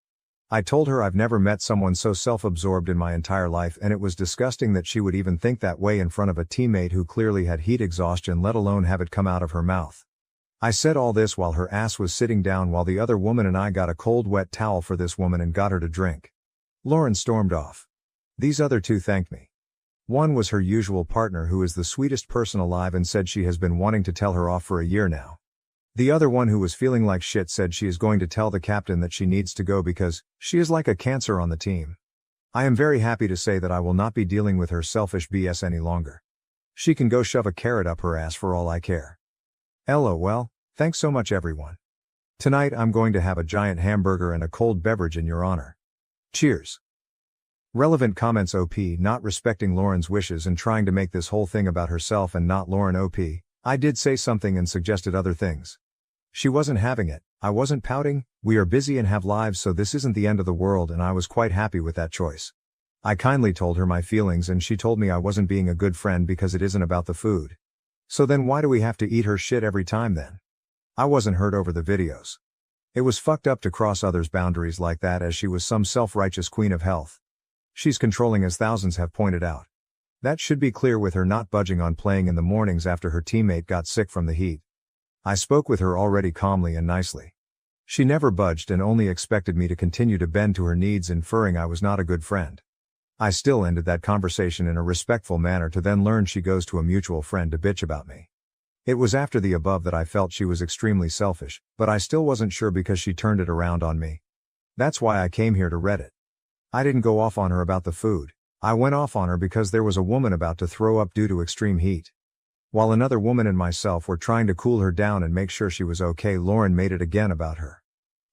Speaker 1: I told her I've never met someone so self-absorbed in my entire life, and it was disgusting that she would even think that way in front of a teammate who clearly had heat exhaustion, let alone have it come out of her mouth. I said all this while her ass was sitting down, while the other woman and I got a cold wet towel for this woman and got her to drink. Lauren stormed off. These other 2 thanked me. One was her usual partner, who is the sweetest person alive and said she has been wanting to tell her off for a year now. The other one, who was feeling like shit, said she is going to tell the captain that she needs to go because she is like a cancer on the team. I am very happy to say that I will not be dealing with her selfish BS any longer. She can go shove a carrot up her ass for all I care. LOL, thanks so much everyone. Tonight I'm going to have a giant hamburger and a cold beverage in your honor. Cheers. Relevant comments. OP not respecting Lauren's wishes and trying to make this whole thing about herself and not Lauren. OP, I did say something and suggested other things. She wasn't having it. I wasn't pouting. We are busy and have lives, so this isn't the end of the world, and I was quite happy with that choice. I kindly told her my feelings and she told me I wasn't being a good friend because it isn't about the food. So then why do we have to eat her shit every time then? I wasn't hurt over the videos. It was fucked up to cross others' boundaries like that, as she was some self-righteous queen of health. She's controlling, as thousands have pointed out. That should be clear with her not budging on playing in the mornings after her teammate got sick from the heat. I spoke with her already calmly and nicely. She never budged and only expected me to continue to bend to her needs, inferring I was not a good friend. I still ended that conversation in a respectful manner to then learn she goes to a mutual friend to bitch about me. It was after the above that I felt she was extremely selfish, but I still wasn't sure because she turned it around on me. That's why I came here to Reddit. I didn't go off on her about the food. I went off on her because there was a woman about to throw up due to extreme heat. While another woman and myself were trying to cool her down and make sure she was okay, Lauren made it again about her.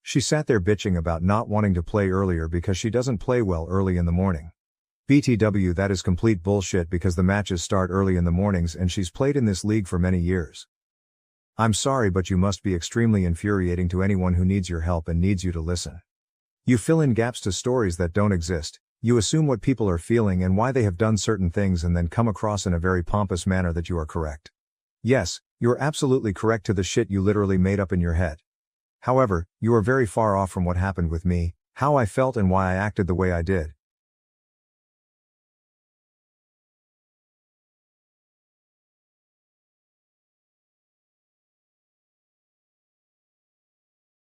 Speaker 1: She sat there bitching about not wanting to play earlier because she doesn't play well early in the morning. BTW, that is complete bullshit because the matches start early in the mornings and she's played in this league for many years. I'm sorry, but you must be extremely infuriating to anyone who needs your help and needs you to listen. You fill in gaps to stories that don't exist. You assume what people are feeling and why they have done certain things, and then come across in a very pompous manner that you are correct. Yes, you're absolutely correct to the shit you literally made up in your head. However, you are very far off from what happened with me, how I felt and why I acted the way I did.